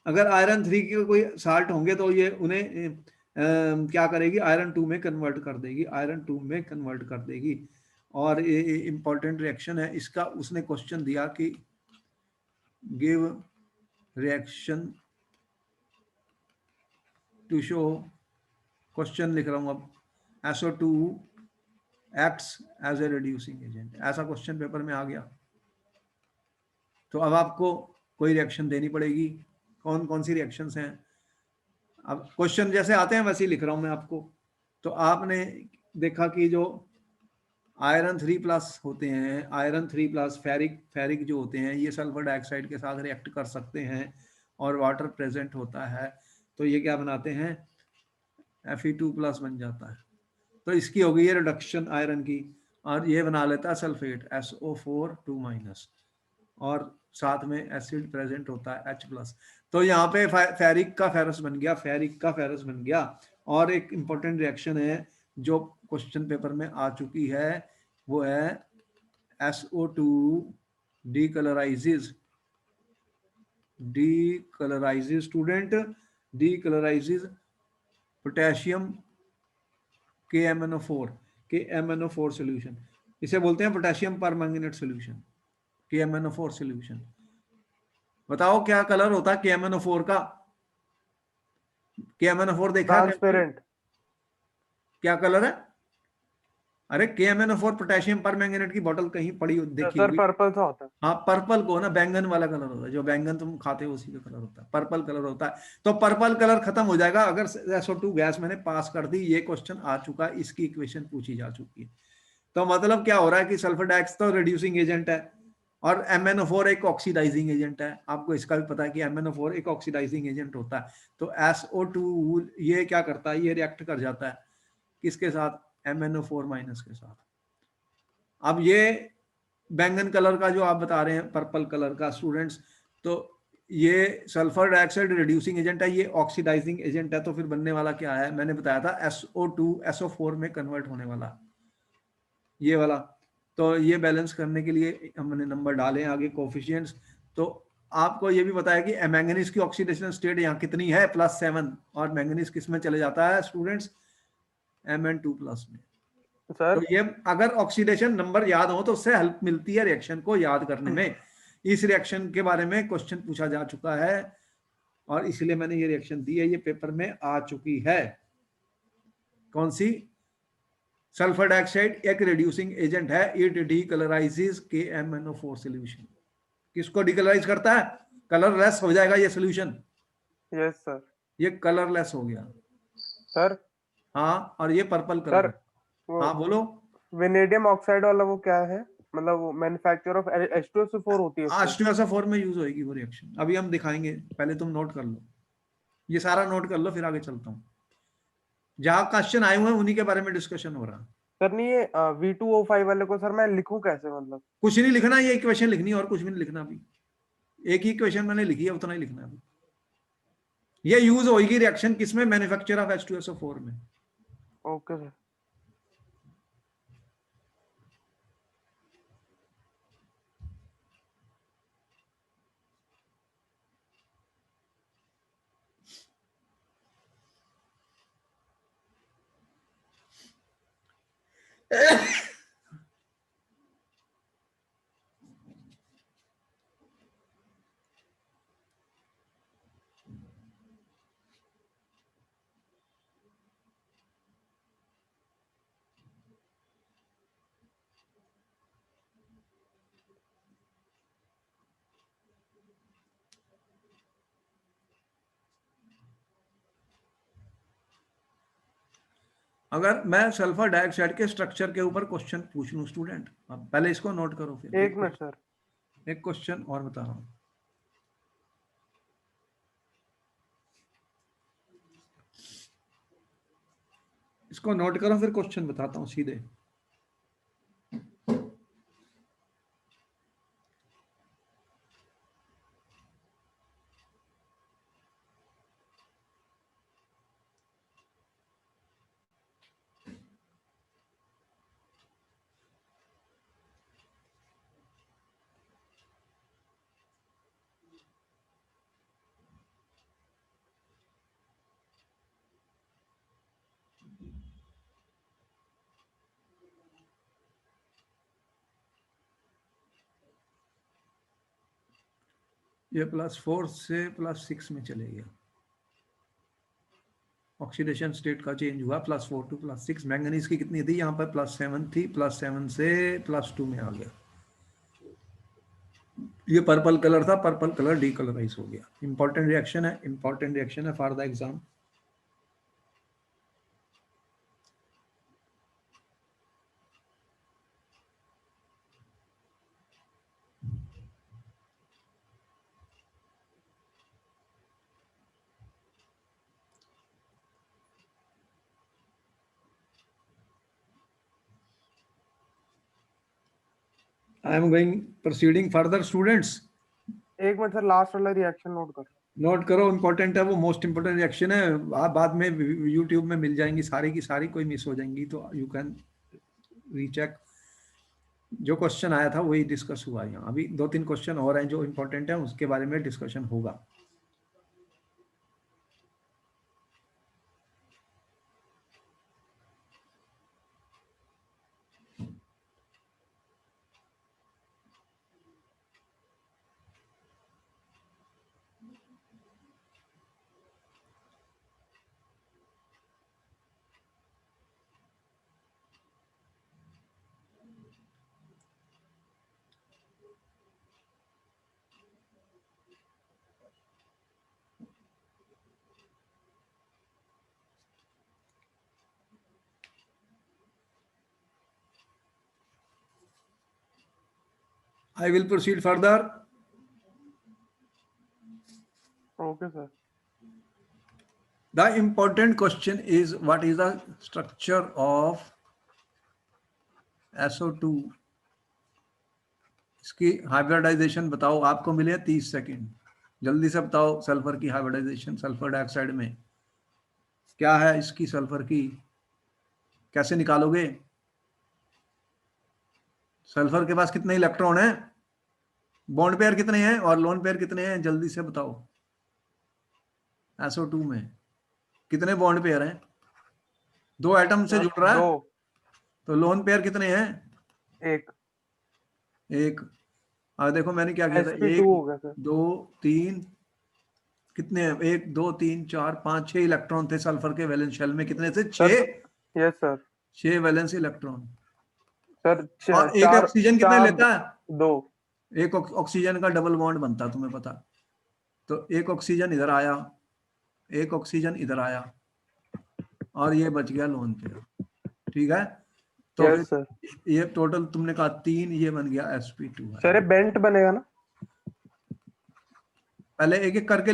अगर आयरन 3 के कोई साल्ट होंगे तो ये उन्हें क्या करेगी, आयरन 2 में कन्वर्ट कर देगी, आयरन 2 में कन्वर्ट कर देगी। और ये इंपॉर्टेंट रिएक्शन है इसका, उसने क्वेश्चन दिया कि give reaction to show, question लिख रहा हूं अब, SO2 acts as a reducing agent, ऐसा क्वेश्चन पेपर में आ गया। तो अब आपको कोई रिएक्शन देनी पड़ेगी, कौन कौन सी रिएक्शंस हैं, अब क्वेश्चन जैसे आते हैं वैसे ही लिख रहा हूं मैं आपको। तो आपने देखा कि जो आयरन 3+ होते हैं, आयरन 3+, फेरिक जो होते हैं, ये सल्फर डाइऑक्साइड के साथ रिएक्ट कर सकते हैं और वाटर प्रेजेंट होता है, तो ये क्या बनाते हैं, Fe2+ बन जाता है। तो इसकी हो गई है रिडक्शन आयरन की, और ये बना लेता है सल्फेट SO4 2-, और साथ में एसिड प्रेजेंट होता है H+। तो यहाँ पे फेरिक का फेरस बन गया, फेरिक का फेरस बन गया। और एक इंपॉर्टेंट रिएक्शन है जो क्वेश्चन पेपर में आ चुकी है, वो है SO2 decolourises student, decolourises potassium KMnO4 solution, इसे बोलते हैं potassium permanganate solution, KMnO4 solution. बताओ क्या कलर होता है KMnO4 का, KMnO4 देखा है, ट्रांसपेरेंट। क्या कलर है, अरे KMnO4 पोटेशियम परमैंगनेट की बोतल कहीं पड़ी देखी सर होगी। पर्पल सा होता है। हाँ, पर्पल को ना, बैंगन वाला कलर होता है, जो बैंगन तुम खाते हो उसी का कलर होता है, पर्पल कलर होता है। तो पर्पल कलर खत्म हो जाएगा अगर SO2 गैस मैंने पास कर दी, ये क्वेश्चन आ चुका है, इसकी इक्वेशन पूछी जा चुकी है। तो मतलब क्या हो रहा है कि सल्फर डाइऑक्साइड तो रिड्यूसिंग एजेंट है, और MnO4 एक ऑक्सीडाइजिंग एजेंट है, आपको इसका भी पता है कि MnO4 एक ऑक्सीडाइजिंग एजेंट होता है। तो SO2 ये क्या करता है, ये रिएक्ट कर जाता है किसके साथ, MnO4- के साथ। अब ये बैंगन कलर का जो आप बता रहे हैं, पर्पल कलर का स्टूडेंट्स, तो ये सल्फर डाइऑक्साइड रिड्यूसिंग एजेंट है, ये ऑक्सीडाइजिंग एजेंट है, तो फिर बनने वाला क्या है, मैंने बताया था SO2 SO4 में कन्वर्ट होने वाला, ये वाला। तो ये बैलेंस करने के लिए हमने नंबर डाले आगे कोफिशिएंट्स। तो आपको ये भी बताया कि मैंगनीज की ऑक्सीडेशन स्टेट यहाँ कितनी है, +7, और मैंगनीज किस में चले जाता है स्टूडेंट्स, Mn2+ में। सर तो ये अगर ऑक्सीडेशन नंबर याद हो तो उससे हेल्प मिलती है रिएक्शन को याद करने में। इस रिएक्शन के बारे में क्वेश्चन पूछा जा चुका है, और इसलिए मैंने ये रिएक्शन दी है, ये पेपर में आ चुकी है। कौन सी, सल्फर डाइऑक्साइड एक रिड्यूसिंग एजेंट है, इट डीकलराइजेस KMnO4 सॉल्यूशन, किसको डिकलराइज करता है? कलरलेस हो जाएगा ये सोल्यूशन। Yes sir. ये कलरलेस हो गया सर हाँ, और ये पर्पल सर कलर है। वो हाँ बोलो। वेनेडियम ऑक्साइड वाला वो क्या है? मतलब वो मैन्युफैक्चर ऑफ H2SO4 होती है उससे। H2SO4 में यूज होगी वो रिएक्शन, अभी हम दिखाएंगे, पहले तुम नोट कर लो, ये सारा नोट कर लो, फिर आगे चलता हूँ। जहां क्वेश्चन आए हुए हैं उन्हीं के बारे में डिस्कशन हो रहा है। सर नहीं ये V2O5 वाले को सर मैं लिखूं कैसे मतलब? कुछ नहीं लिखना, ये इक्वेशन लिखनी है और कुछ भी नहीं लिखना। अभी एक ही इक्वेशन मैंने लिखी है, उतना ही लिखना है अभी। ये यूज होगी रिएक्शन किसमें? मैन्युफैक्चर ऑफ H2SO4 में। Okay sir. अगर मैं सल्फर डाइऑक्साइड के स्ट्रक्चर के ऊपर क्वेश्चन पूछ लूं स्टूडेंट, अब पहले इसको नोट करो, फिर एक मिनट सर। एक क्वेश्चन और बता रहा हूं। इसको नोट करो, फिर क्वेश्चन बताता हूं सीधे। ये +4 से +6 में चले गया, ऑक्सीडेशन स्टेट का चेंज हुआ, +4 to +6। मैंगनीज की कितनी थी यहाँ पर? +7 थी, +7 से +2 में आ गया। ये पर्पल कलर था, पर्पल कलर डीकलराइज हो गया। इंपॉर्टेंट रिएक्शन है, इंपॉर्टेंट रिएक्शन है for the exam. I am going proceeding further students। एक मिनट सर, लास्ट वाला रिएक्शन नोट कर। नोट करो, इंपॉर्टेंट है वो, मोस्ट इंपॉर्टेंट रिएक्शन है। आप बाद में यूट्यूब में मिल जाएंगी सारी की सारी, कोई मिस हो जाएंगी तो यू कैन रीचेक। जो क्वेश्चन आया था वही डिस्कस हुआ यहाँ। अभी 2-3 क्वेश्चन और हैं जो इंपॉर्टेंट है, उसके बारे में डिस्कशन होगा। I will proceed further। Okay sir. The important question is what is the structure of SO2। इसकी हाइब्रिडाइजेशन बताओ। आपको मिले 30 सेकेंड, जल्दी से बताओ। सल्फर की हाइब्रिडाइजेशन सल्फर डाइऑक्साइड में क्या है? इसकी सल्फर की कैसे निकालोगे? सल्फर के पास कितने इलेक्ट्रॉन हैं? बॉन्ड पेयर कितने हैं और लोन पेयर कितने हैं? जल्दी से बताओ। SO2 में कितने बॉन्ड पेयर हैं? 2 एटम से जुड़ रहा है, 2। तो लोन पेयर कितने हैं? 1। एक। और देखो मैंने क्या किया था, sp2 हो गया सर। 1 2 3, कितने हैं? 1 2 3 4 5 6 इलेक्ट्रॉन थे सल्फर के वैलेंस शेल में। कितने थे? 6। Yes sir. 6 valence electron. Sir और एक ऑक्सीजन कितने लेता है? 2। एक ऑक्सीजन का डबल बॉन्ड बनता है, तुम्हें पता। तो एक ऑक्सीजन इधर आया, एक ऑक्सीजन इधर आया, और ये बच गया लोन पेयर। ठीक है, तो यस फिर सर। ये टोटल तुमने कहा 3, ये बन गया sp2 सर ये है। बेंट बनेगा ना? पहले एक एक करके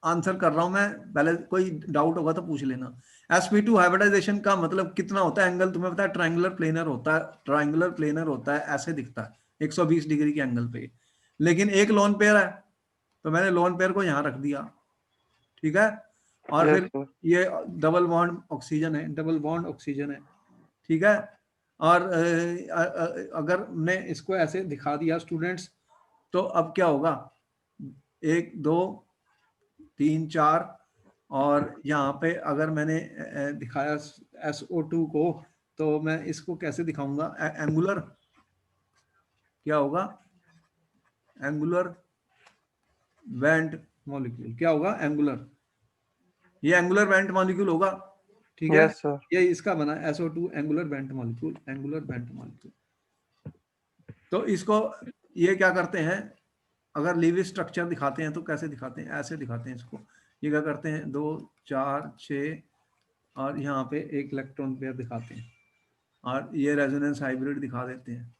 आंसर कर रहा हूं मैं, पहले कोई डाउट होगा तो पूछ लेना। sp2 हाइब्रिडाइजेशन का मतलब कितना होता है एंगल, तुम्हें पता है? ट्रायंगुलर प्लेनर होता है, ट्रायंगुलर प्लेनर होता है, ऐसे दिखता है 120 डिग्री के एंगल पे। लेकिन एक लोन पेयर है, तो मैंने लोन पेयर को यहां रख दिया। ठीक है, और यस फिर सर। ये डबल बॉन्ड ऑक्सीजन है, डबल बॉन्ड ऑक्सीजन है। ठीक है, और अगर मैं इसको ऐसे दिखा दिया स्टूडेंट्स, तो अब क्या होगा? 1 2 3 4, और यहाँ पे अगर मैंने दिखाया SO2 को, तो मैं इसको कैसे दिखाऊंगा? एंगुलर क्या होगा? एंगुलर बैंड मॉलिक्यूल क्या होगा? एंगुलर, ये एंगुलर बैंड मॉलिक्यूल होगा। ठीक है, यस सर। ये इसका बना SO2 angular band molecule, angular band molecule. तो इसको ये क्या करते हैं, अगर लीविस स्ट्रक्चर दिखाते हैं तो कैसे दिखाते हैं? ऐसे दिखाते हैं इसको। ये क्या करते हैं, 2 4 6, और यहाँ पे एक इलेक्ट्रॉन पेयर दिखाते हैं, और ये रेजोनेंस हाइब्रिड दिखा देते हैं।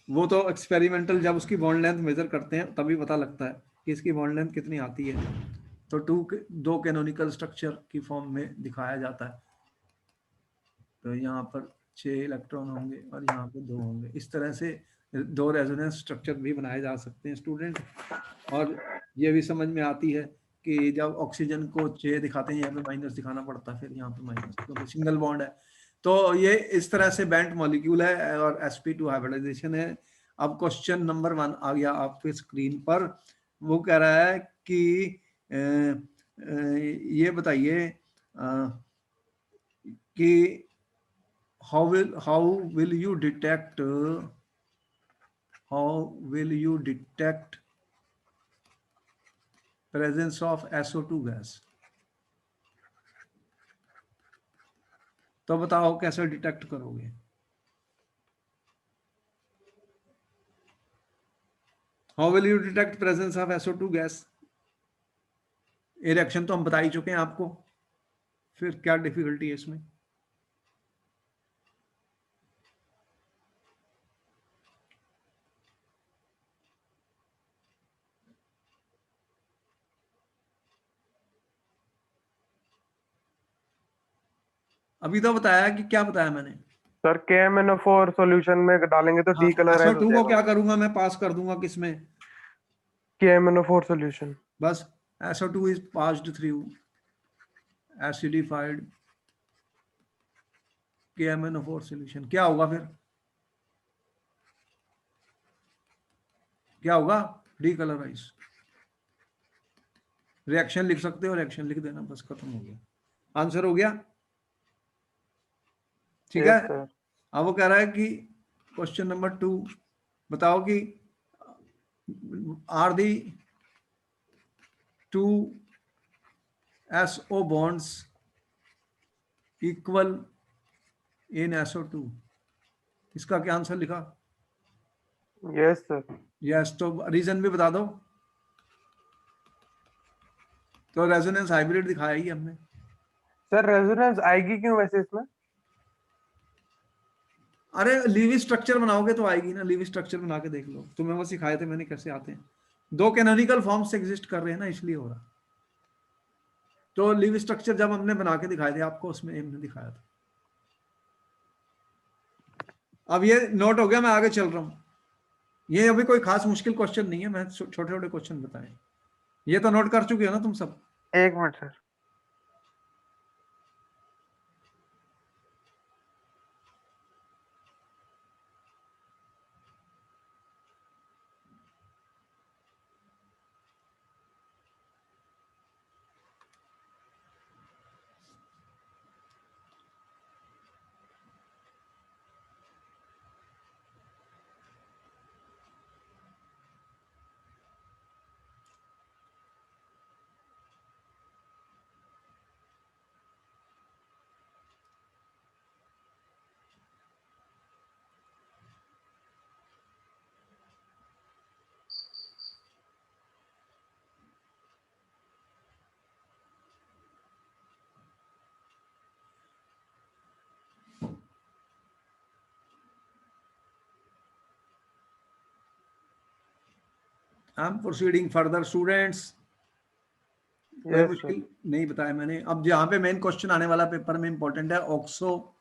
वो तो एक्सपेरिमेंटल जब उसकी बॉन्ड लेंथ मेजर करते हैं तभी पता लगता है कि इसकी बॉन्ड लेंथ कितनी आती है। तो 2 कैनोनिकल स्ट्रक्चर की फॉर्म में दिखाया जाता है। तो यहाँ पर 6 इलेक्ट्रॉन होंगे और यहाँ पे 2 होंगे। इस तरह से 2 रेजोनेंस स्ट्रक्चर भी बनाए जा सकते हैं स्टूडेंट। और ये भी समझ में आती है कि जब ऑक्सीजन को 6 दिखाते हैं, यहाँ पे माइनस दिखाना पड़ता है, फिर यहाँ पे माइनस, क्योंकि सिंगल बॉन्ड है। तो ये इस तरह से बैंड मॉलिक्यूल है और sp2 हाइब्रिडाइजेशन है। अब क्वेश्चन नंबर 1 आ गया आपके स्क्रीन पर। वो कह रहा है कि ये बताइए कि how will you detect presence of SO2 gas? तो बताओ कैसे डिटेक्ट करोगे? How will you detect presence of SO2 gas? ये रिएक्शन तो हम बता ही चुके हैं आपको, फिर क्या डिफिकल्टी है इसमें? अभी तो बताया कि क्या बताया मैंने? सर KMnO4 सॉल्यूशन में डालेंगे तो हाँ, डीकलराइज हो SO2 को जाएगा। क्या करूंगा मैं? पास कर दूंगा किसमें? KMnO4 solution. बस SO2 is passed through acidified KMnO4 solution। क्या होगा फिर? क्या होगा? डीकलराइज। रिएक्शन लिख सकते हो, रिएक्शन लिख देना, बस खत्म हो गया, आंसर हो गया। ठीक है, यस सर। अब वो कह रहा है कि क्वेश्चन नंबर 2 बताओ कि are the 2 SO bonds equal in SO2? इसका क्या आंसर लिखा? Yes sir. यस, तो रीजन भी बता दो। तो रेजोनेंस हाइब्रिड दिखाया ही हमने। सर रेजोनेंस आएगी क्यों वैसे इसमें? अरे लीवी स्ट्रक्चर बनाओगे तो आएगी ना, लीवी स्ट्रक्चर बना के देख लो, तुम्हें वो सिखाए थे मैंने कैसे आते हैं। 2 कैनोनिकल फॉर्म्स एग्जिस्ट कर रहे हैं ना, इसलिए हो रहा। तो लीवी स्ट्रक्चर जब हमने बना के दिखाए थे आपको, उसमें हमने दिखाया था। अब ये नोट हो गया, मैं आगे चल रहा हूं। ये अभी कोई खास मुश्किल क्वेश्चन नहीं है, मैं छोटे छोटे क्वेश्चन बताए। ये तो नोट कर चुके हो ना तुम सब? एक minute sir. I am proceeding further students. कोई Yes, sir. मुश्किल नहीं बताया मैंने। अब जहाँ पे मेन क्वेश्चन आने वाला पेपर में इंपॉर्टेंट है, ऑक्सो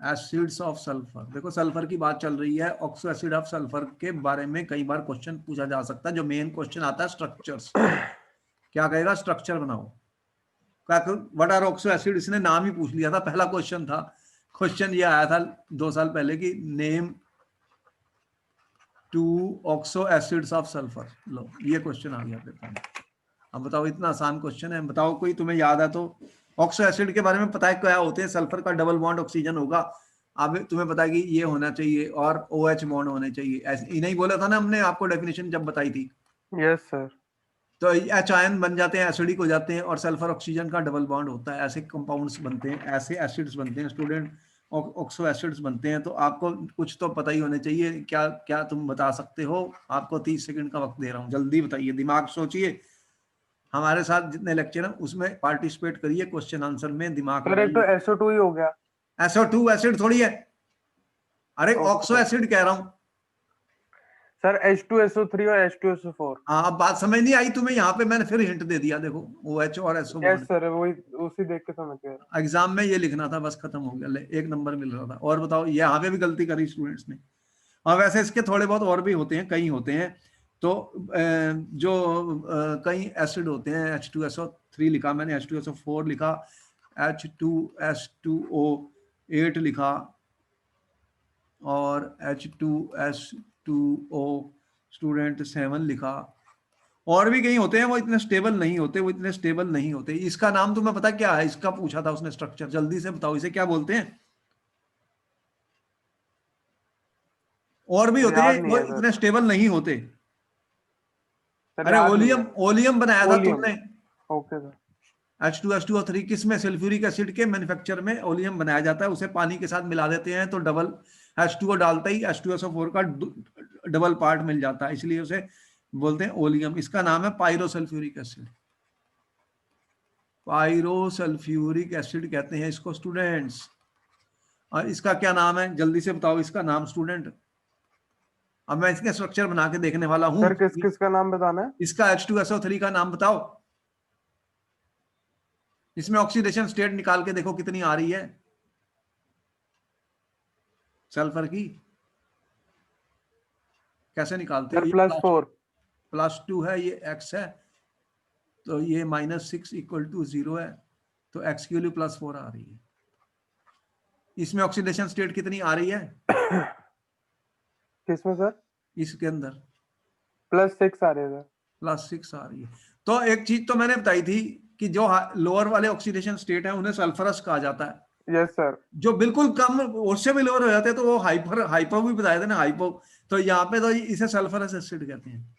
एसिड्स ऑफ सल्फर। देखो सल्फर की बात चल रही है, ऑक्सो एसिड ऑफ सल्फर के बारे में कई बार क्वेश्चन पूछा जा सकता है। जो मेन क्वेश्चन आता है स्ट्रक्चर्स, क्या कहेगा, स्ट्रक्चर बनाओ। व्हाट आर ऑक्सो एसिड, इसने नाम ही पूछ लिया था, पहला क्वेश्चन था। क्वेश्चन ये आया था 2 साल पहले की, name 2 oxo acids of sulphur. लो ये क्वेश्चन आ गया पेपर में। अब बताओ, इतना आसान क्वेश्चन है, बताओ कोई तुम्हें याद है तो। ऑक्सो एसिड के बारे में पता है क्या होते हैं, सल्फर का डबल बॉन्ड ऑक्सीजन होगा। अब तुम्हें पता है कि ये होना चाहिए और OH बॉन्ड होने चाहिए, ऐसे नहीं बोला था ना हमने आपको डेफिनेशन जब बताई थी। Yes, sir. तो H आयन बन जाते हैं, एसिडिक हो जाते हैं, और सल्फर ऑक्सीजन का डबल बॉन्ड होता है। ऐसे कंपाउंड्स बनते हैं, ऐसे एसिड्स बनते हैं स्टूडेंट, ऑक्सो एसिड्स बनते हैं। तो आपको कुछ तो पता ही होने चाहिए। क्या क्या तुम बता सकते हो? आपको 30 सेकंड का वक्त दे रहा हूँ, जल्दी बताइए, दिमाग सोचिए। हमारे साथ जितने लेक्चर हैं उसमें पार्टिसिपेट करिए, क्वेश्चन आंसर में दिमाग सर एक तो लगाइए। SO2 ही हो गया। SO2 एसिड थोड़ी है, अरे Okay, ऑक्सो sir. एसिड कह रहा हूं। सर H2SO3 और H2SO4। हाँ, अब बात समझ नहीं आई तुम्हें? यहाँ पे मैंने फिर हिंट दे दिया, देखो OH और SO Yes, बॉन्ड। sir. वही उसी देख के समझ गया। एग्जाम में ये लिखना था, बस खत्म हो गया, ले 1 नंबर मिल रहा था। और बताओ, यहाँ पे भी गलती करी स्टूडेंट्स ने। और वैसे इसके थोड़े बहुत और भी होते हैं, कई होते हैं। तो कई एसिड होते हैं। H2SO3 लिखा मैंने, H2SO4 लिखा, H2S2O8 लिखा, और H2S2O स्टूडेंट 7 लिखा। और भी कई होते हैं, वो इतने स्टेबल नहीं होते, इसका नाम तुम्हें पता क्या है? इसका पूछा था उसने स्ट्रक्चर, जल्दी से बताओ इसे क्या बोलते हैं। और भी होते याद हैं, नहीं वो है सर। इतने स्टेबल नहीं होते। सर अरे याद नहीं ओलियम, है। ओलियम बनाया था ओलियम। तुमने। Okay sir. H2SO3 किस में? सल्फ्यूरिक एसिड के मैन्युफैक्चर में ओलियम बनाया जाता है। उसे पानी के साथ मिला देते हैं तो डबल H2O डालते ही H2SO4 का डबल पार्ट मिल जाता है, इसलिए उसे बोलते हैं ओलियम। इसका नाम है पायरोसल्फ्यूरिक एसिड। पायरोसल्फ्यूरिक एसिड कहते हैं इसको स्टूडेंट्स। और इसका क्या नाम है, जल्दी से बताओ इसका नाम स्टूडेंट। अब मैं इसके स्ट्रक्चर बना के देखने वाला हूं। सर किस किस का नाम बताना है? इसका H2SO3 का नाम बताओ। इसमें ऑक्सीडेशन स्टेट निकाल के देखो कितनी आ रही है सल्फर की। कैसे निकालते हो? सर ये +4। +2 है, ये x है, तो ये -6 = 0 है, तो x की वैल्यू +4 आ रही है। इसमें ऑक्सीडेशन स्टेट कितनी आ रही है किसमें सर? इसके अंदर? +6 आ रहे हैं +6 आ रही है। तो एक चीज तो मैंने बताई थी कि जो लोअर वाले ऑक्सीडेशन स्टेट है उन्हें सल्फरस कहा जाता है। सर। Yes sir. जो बिल्कुल कम, उससे भी लोअर हो जाते हैं तो वो हाइपो भी बताए थे ना, हाइपो। तो यहाँ पे तो इसे सल्फरस एसिड कहते हैं।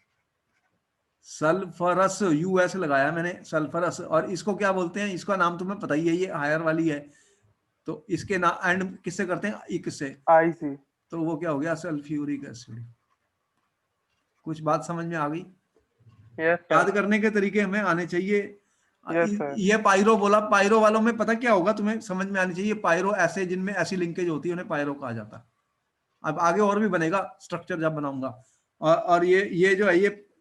सल्फरस, US लगाया मैंने, सल्फरस। और इसको क्या बोलते हैं? इसका नाम तुम्हें पता ही है, ये हायर वाली है, तो इसके ना एंड किससे करते हैं? इक से। IC। तो वो क्या हो गया? Sulphuric acid. कुछ बात समझ में आ गई? यस याद सर। करने के तरीके हमें आने चाहिए। Yes sir. ये पायरो बोला, पायरो वालों में पता क्या होगा तुम्हें समझ में आनी चाहिए। पायरो ऐसे जिनमें ऐसी लिंकेज होती है उन्हें पायरो कहा जाता है। अब आगे और भी बनेगा स्ट्रक्चर जब बनाऊंगा। और ये जो है,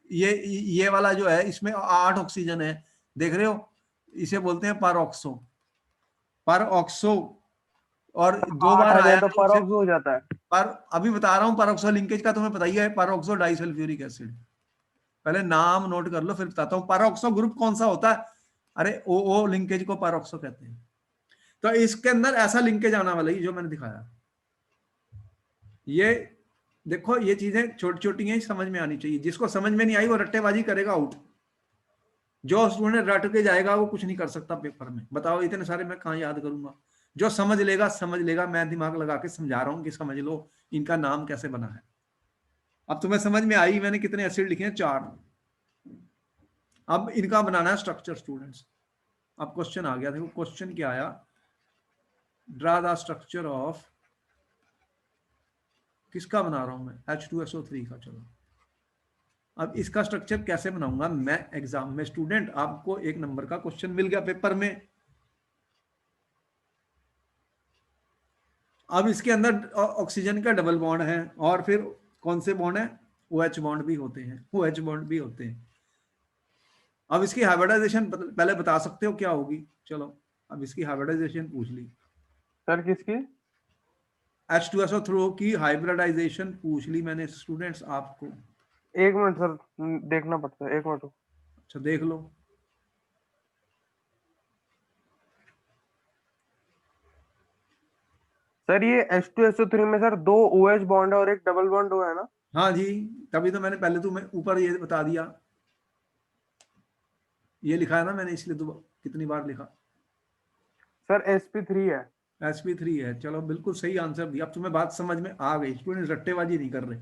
ये वाला जो है, इसमें 8 ऑक्सीजन है, देख रहे हो? इसे बोलते हैं परऑक्सो। परऑक्सो, और 2 8 बार आ आया जाए है तो उसे। परऑक्सो हो जाता है। पर अभी बता रहा हूं, परऑक्सो लिंकेज का तुम्हें पता ही है, परऑक्सो डाइसल्फ्यूरिक एसिड। पहले नाम नोट कर लो, फिर बताता हूं परऑक्सो ग्रुप कौन सा होता है। अरे ओ लिंकेज को परऑक्सो कहते हैं। तो इसके अंदर ऐसा लिंकेज आना वाला ही जो मैंने दिखाया। ये देखो, ये चीजें छोटी छोटी हैं, समझ में आनी चाहिए। जिसको समझ में नहीं आई वो रट्टेबाजी करेगा, आउट। जो स्टूडेंट रट के जाएगा वो कुछ नहीं कर सकता पेपर में। बताओ इतने सारे मैं कहाँ याद करूंगा? जो समझ लेगा समझ लेगा, मैं दिमाग लगा के समझा रहा हूँ कि समझ लो इनका नाम कैसे बना है। अब तुम्हें समझ में आई मैंने कितने एसिड लिखे हैं? 4। अब इनका बनाना है स्ट्रक्चर स्टूडेंट्स। अब क्वेश्चन आ गया, देखो क्वेश्चन क्या आया, ड्रा द स्ट्रक्चर ऑफ, किसका बना रहा हूं मैं? H2SO3 का। चलो अब इसका स्ट्रक्चर कैसे बनाऊंगा मैं एग्जाम में स्टूडेंट? आपको 1 नंबर का क्वेश्चन मिल गया पेपर में। अब इसके अंदर ऑक्सीजन का डबल बॉन्ड है, और फिर कौन से बॉन्ड है? OH बॉन्ड भी होते हैं, OH बॉन्ड भी होते हैं। अब इसकी हाइब्रिडाइजेशन पहले बता सकते हो क्या होगी? चलो अब इसकी हाइब्रिडाइजेशन पूछ ली। सर किसकी? H2SO3 की हाइब्रिडाइजेशन पूछ ली मैंने स्टूडेंट्स आपको। 1 मिनट सर, देखना पड़ता है, 1 मिनट। अच्छा देख लो। सर ये H2SO3 में सर 2 OH बॉन्ड है और एक डबल बॉन्ड हुआ है ना? हाँ जी, तभी तो मैंने पहले तुम्हें ऊपर ये बता दिया, ये लिखा है ना मैंने, इसलिए तो कितनी बार लिखा। सर sp3 है। sp3 है, चलो बिल्कुल सही आंसर दिया। अब तुम्हें बात समझ में आ गई। स्टूडेंट रट्टेबाजी नहीं कर रहे,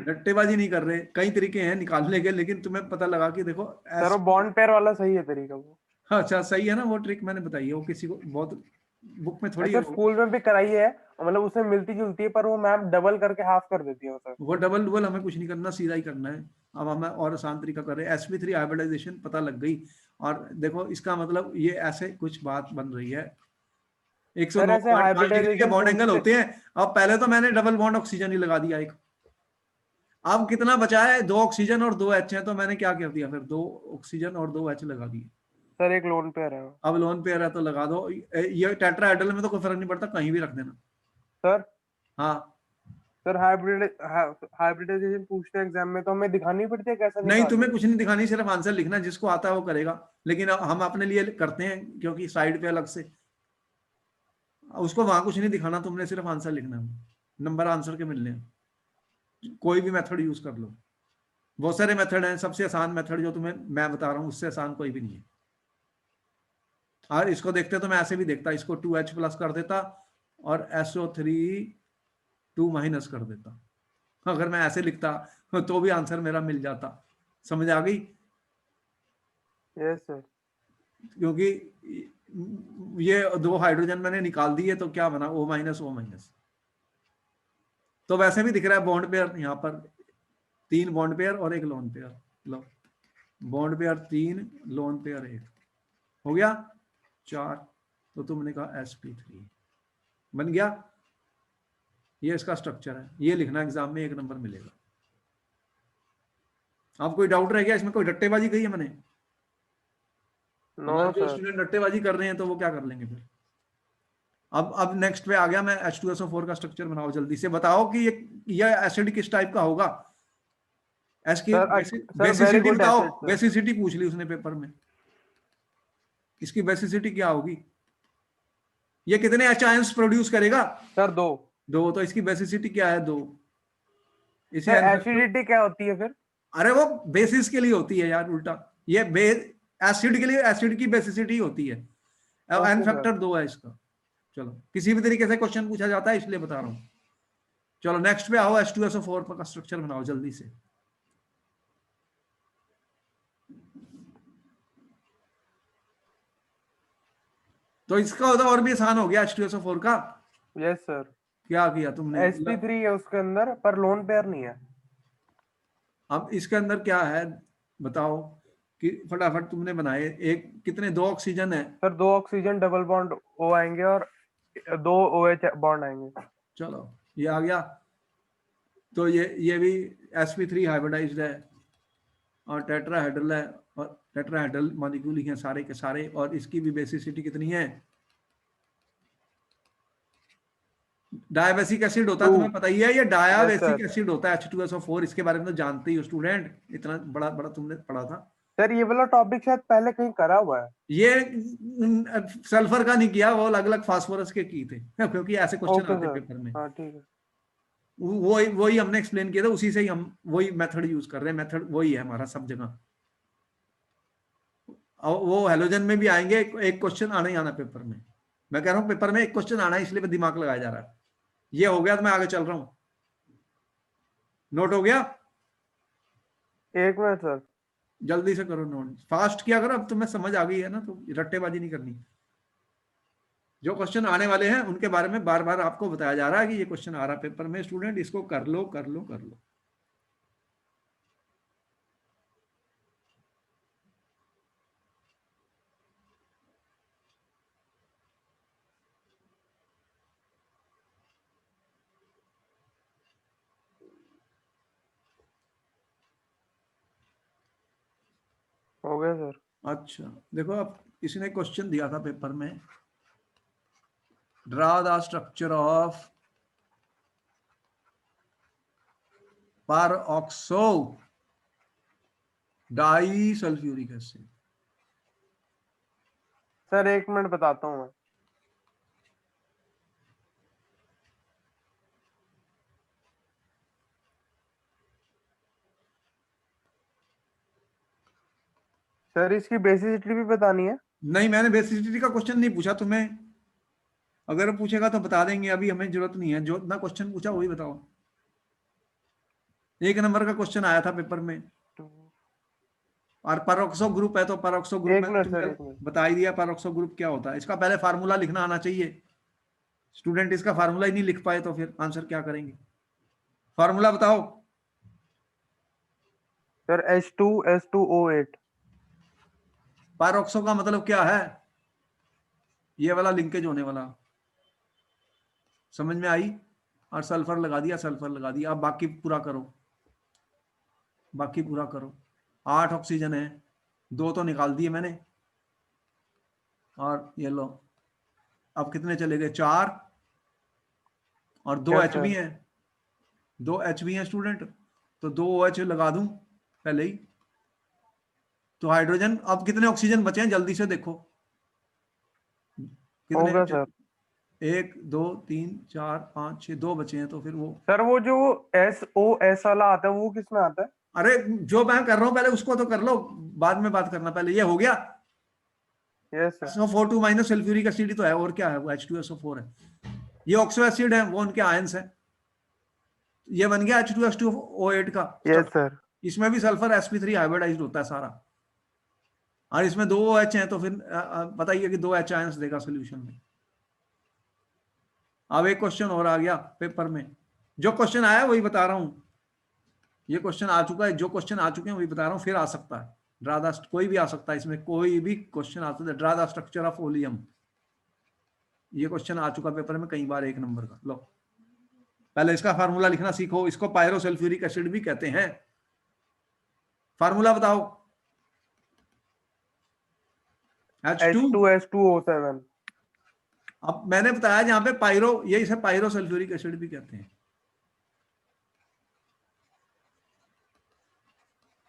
रट्टेबाजी नहीं कर रहे, कई तरीके हैं निकालने के, लेकिन तुम्हें पता लगा कि देखो सर वो बॉन्ड पेयर वाला सही है तरीका वो। हाँ अच्छा सही है ना, वो ट्रिक मैंने बताई है, वो किसी को बहुत बुक में थोड़ी है सर स्कूल में भी कराई है, मतलब उसमें मिलती जुलती है, पर वो मैम डबल करके हाफ कर देती है सर। वो डबल डबल हमें कुछ नहीं करना, सीधा ही करना है। अब हमें और आसान तरीका कर रहे हैं। sp3 हाइब्रिडाइजेशन पता लग गई, और देखो इसका मतलब ये ऐसे कुछ बात बन रही है। सर 109 ऐसे 40 डिग्री के हाइब्रिडाइजेशन बॉन्ड एंगल पूछते। होते हैं। अब पहले तो मैंने डबल बॉन्ड ऑक्सीजन ही लगा दिया एक। अब कितना बचा है? 2 ऑक्सीजन और 2 H है, तो मैंने क्या कर दिया फिर, 2 ऑक्सीजन और 2 H लगा दिए। सर एक लोन पेयर है। अब लोन पेयर है तो लगा दो। ये टेट्राहेड्रल में तो कोई फर्क नहीं पड़ता, कहीं भी रख देना। सर हाँ सर हाइब्रिडाइजेशन पूछते हैं एग्जाम में, तो हमें दिखानी पड़ती है कैसा नहीं, निकालना तुम्हें है? कुछ नहीं दिखानी, सिर्फ आंसर लिखना, जिसको आता है वो करेगा। लेकिन हम अपने लिए करते हैं क्योंकि साइड पे अलग से, उसको वहां कुछ नहीं दिखाना, तुमने सिर्फ आंसर लिखना है, नंबर आंसर के मिलने हैं। कोई भी मेथड यूज कर लो, बहुत सारे मेथड हैं, सबसे आसान मेथड जो तुम्हें मैं बता रहा हूँ उससे आसान कोई भी नहीं है। और इसको देखते तो मैं ऐसे भी देखता, इसको 2H प्लस कर देता और SO3 2 माइनस कर देता। अगर मैं ऐसे लिखता तो भी आंसर मेरा मिल जाता। समझ आ गई? Yes sir. क्योंकि ये 2 हाइड्रोजन मैंने निकाल दिए तो क्या बना, O माइनस O माइनस। तो वैसे भी दिख रहा है बॉन्ड पेयर यहाँ पर, 3 बॉन्ड पेयर और 1 लोन पेयर। लो बॉन्ड पेयर 3, लोन पेयर 1, हो गया 4। तो तुमने कहा sp3 बन गया। ये इसका स्ट्रक्चर है, ये लिखना एग्जाम में 1 नंबर मिलेगा। आप कोई डाउट रह गया इसमें? कोई रट्टेबाजी कही है मैंने? नो हमारे जो सर। स्टूडेंट रट्टेबाजी कर रहे हैं तो वो क्या कर लेंगे फिर। अब नेक्स्ट पे आ गया मैं। H2SO4 का स्ट्रक्चर बनाओ जल्दी से, बताओ कि ये एसिड किस टाइप का होगा। इसकी सर वेरी बेसिसिटी गुड बताओ, एसेट सर। बेसिसिटी पूछ ली उसने पेपर में, इसकी बेसिसिटी क्या होगी, ये कितने H आयंस प्रोड्यूस करेगा? सर 2। 2, तो इसकी बेसिसिटी क्या है? 2। इसे सर N फैक्टर, एसिडिटी क्या होती है फिर? अरे वो बेसिस के लिए होती है यार, उल्टा। ये एसिड के लिए एसिड की बेसिसिटी होती है। N okay sir. फैक्टर 2 है इसका। चलो किसी भी तरीके से क्वेश्चन पूछा जाता है इसलिए बता रहा हूं। चलो नेक्स्ट पे आओ, H2SO4 का स्ट्रक्चर बनाओ जल्दी से। तो इसका होता और भी आसान हो गया H2SO4 का। Yes sir. क्या किया तुमने? sp3 है उसके अंदर, पर लोन पेयर नहीं है। अब इसके अंदर क्या है बताओ, कि फटाफट तुमने बनाए। एक कितने, 2 ऑक्सीजन है। Sir 2 oxygen double bond O आएंगे और 2 OH बॉन्ड आएंगे। चलो ये आ गया। तो ये भी sp3 हाइब्रिडाइज्ड है और टेट्राहेड्रल है, और टेट्राहेड्रल मॉलिक्यूल ही हैं सारे के सारे। और इसकी भी बेसिसिटी कितनी है? डायाबेसिक एसिड होता है, 2। तुम्हें पता ही है, ये यस डायाबेसिक सर। एसिड होता है H2SO4। इसके बारे में तो जानते ही हो स्टूडेंट, इतना बड़ा बड़ा तुमने पढ़ा था। सर ये वाला टॉपिक शायद पहले कहीं करा हुआ है। ये सल्फर का नहीं किया, वो अलग अलग फास्फोरस के की थे क्योंकि ऐसे क्वेश्चन ओके आते सर। पेपर में। हाँ ठीक है। वही वही हमने एक्सप्लेन किया था, उसी से ही हम वही मेथड यूज कर रहे हैं। मेथड वही है हमारा सब जगह। और वो हेलोजन में भी आएंगे, एक क्वेश्चन आना ही आना पेपर में। मैं कह रहा हूँ पेपर में एक क्वेश्चन आना है, इसलिए दिमाग लगाया जा रहा है। ये हो गया तो मैं आगे चल रहा हूं। नोट हो गया? 1 मिनट सर। जल्दी से करो नोट, फास्ट किया करो। अब तुम्हें समझ आ गई है ना, तो रट्टेबाजी नहीं करनी। जो क्वेश्चन आने वाले हैं उनके बारे में बार बार आपको बताया जा रहा है कि ये क्वेश्चन आ रहा है पेपर में, स्टूडेंट इसको कर लो कर लो कर लो। हो गया सर। अच्छा देखो, अब इसने क्वेश्चन दिया था पेपर में, draw the structure of peroxodisulphuric acid. Sir 1 minute बताता हूँ मैं। सर इसकी बेसिसिटी भी बतानी है? नहीं, मैंने बेसिसिटी का क्वेश्चन नहीं पूछा तुम्हें, अगर पूछेगा तो बता देंगे, अभी हमें जरूरत नहीं है, जो ना क्वेश्चन पूछा वही बताओ। 1 नंबर का क्वेश्चन आया था पेपर में, और परऑक्सो ग्रुप है तो परऑक्सो ग्रुप एक में मिनट तुमने सर, 1 मिनट। बता ही दिया परऑक्सो ग्रुप क्या होता है। इसका पहले फार्मूला लिखना आना चाहिए। स्टूडेंट इसका फार्मूला ही नहीं लिख पाए तो फिर आंसर क्या करेंगे? फार्मूला बताओ। Sir H2S2O8। परऑक्सो का मतलब क्या है? ये वाला लिंकेज होने वाला, समझ में आई? और सल्फर लगा दिया, सल्फर लगा दिया। अब बाकी पूरा करो, बाकी पूरा करो। 8 ऑक्सीजन है, 2 तो निकाल दिए मैंने, और ये लो, अब कितने चले गए? 4, और 2 यस एच भी सर। हैं, 2 एच भी हैं स्टूडेंट, तो 2 एच लगा दूं पहले ही। तो हाइड्रोजन, अब कितने ऑक्सीजन बचे हैं जल्दी से देखो, कितने? होगा सर। 1 2 3 4 5 6, 2 बचे हैं, तो फिर वो, सर वो जो SOS वाला आता है वो किस में आता है? अरे जो मैं कर रहा हूं पहले उसको तो कर लो, बाद में बात करना, पहले ये हो गया। Yes sir. SO4 minus sulphuric acid तो है, और क्या है? वो H2SO4 है। ये ऑक्सो एसिड है, वो उनके आयंस है। ये बन गया H2S2O8 का यस स्ट्रक्चर। सर। इसमें भी सल्फर sp3 हाइब्रिडाइज्ड होता है सारा, और इसमें 2 OH हैं, तो फिर बताइए कि 2 H आयंस देगा सोल्यूशन में। अब एक क्वेश्चन और आ गया पेपर में, जो क्वेश्चन आया वही बता रहा हूं, ये क्वेश्चन आ चुका है, जो क्वेश्चन आ चुके हैं वही बता रहा हूं, फिर आ सकता है। ड्रा द, कोई भी आ सकता है, इसमें कोई भी क्वेश्चन आ सकता है। Draw the structure of oleum, ये क्वेश्चन आ चुका पेपर में कई बार, 1 नंबर का। लो पहले इसका फार्मूला लिखना सीखो, इसको पायरोसल्फ्यूरिक एसिड भी कहते हैं। फार्मूला बताओ। H2, H2S2O7। अब मैंने बताया जहां पे पायरो, ये इसे पायरोसल्फ्यूरिक एसिड भी कहते हैं।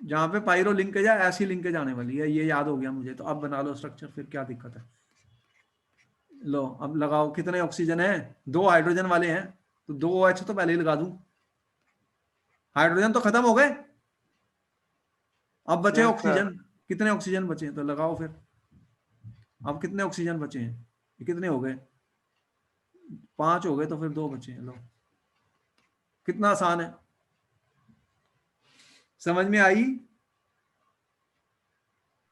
जहां पे पायरो लिंकेज है, ऐसी लिंकेज आने वाली है, ये याद हो गया मुझे, तो अब बना लो स्ट्रक्चर, फिर क्या दिक्कत है। लो अब लगाओ, कितने ऑक्सीजन है? 2 हाइड्रोजन वाले हैं, तो 2 OH तो पहले ही लगा दूं। हाइड्रोजन तो खत्म हो गए, अब बचे यस सर। ऑक्सीजन। कितने ऑक्सीजन बचे हैं तो लगाओ फिर। अब कितने ऑक्सीजन बचे हैं? ये कितने हो गए? 5 हो गए, तो फिर 2 बचे हैं। लो कितना आसान है, समझ में आई?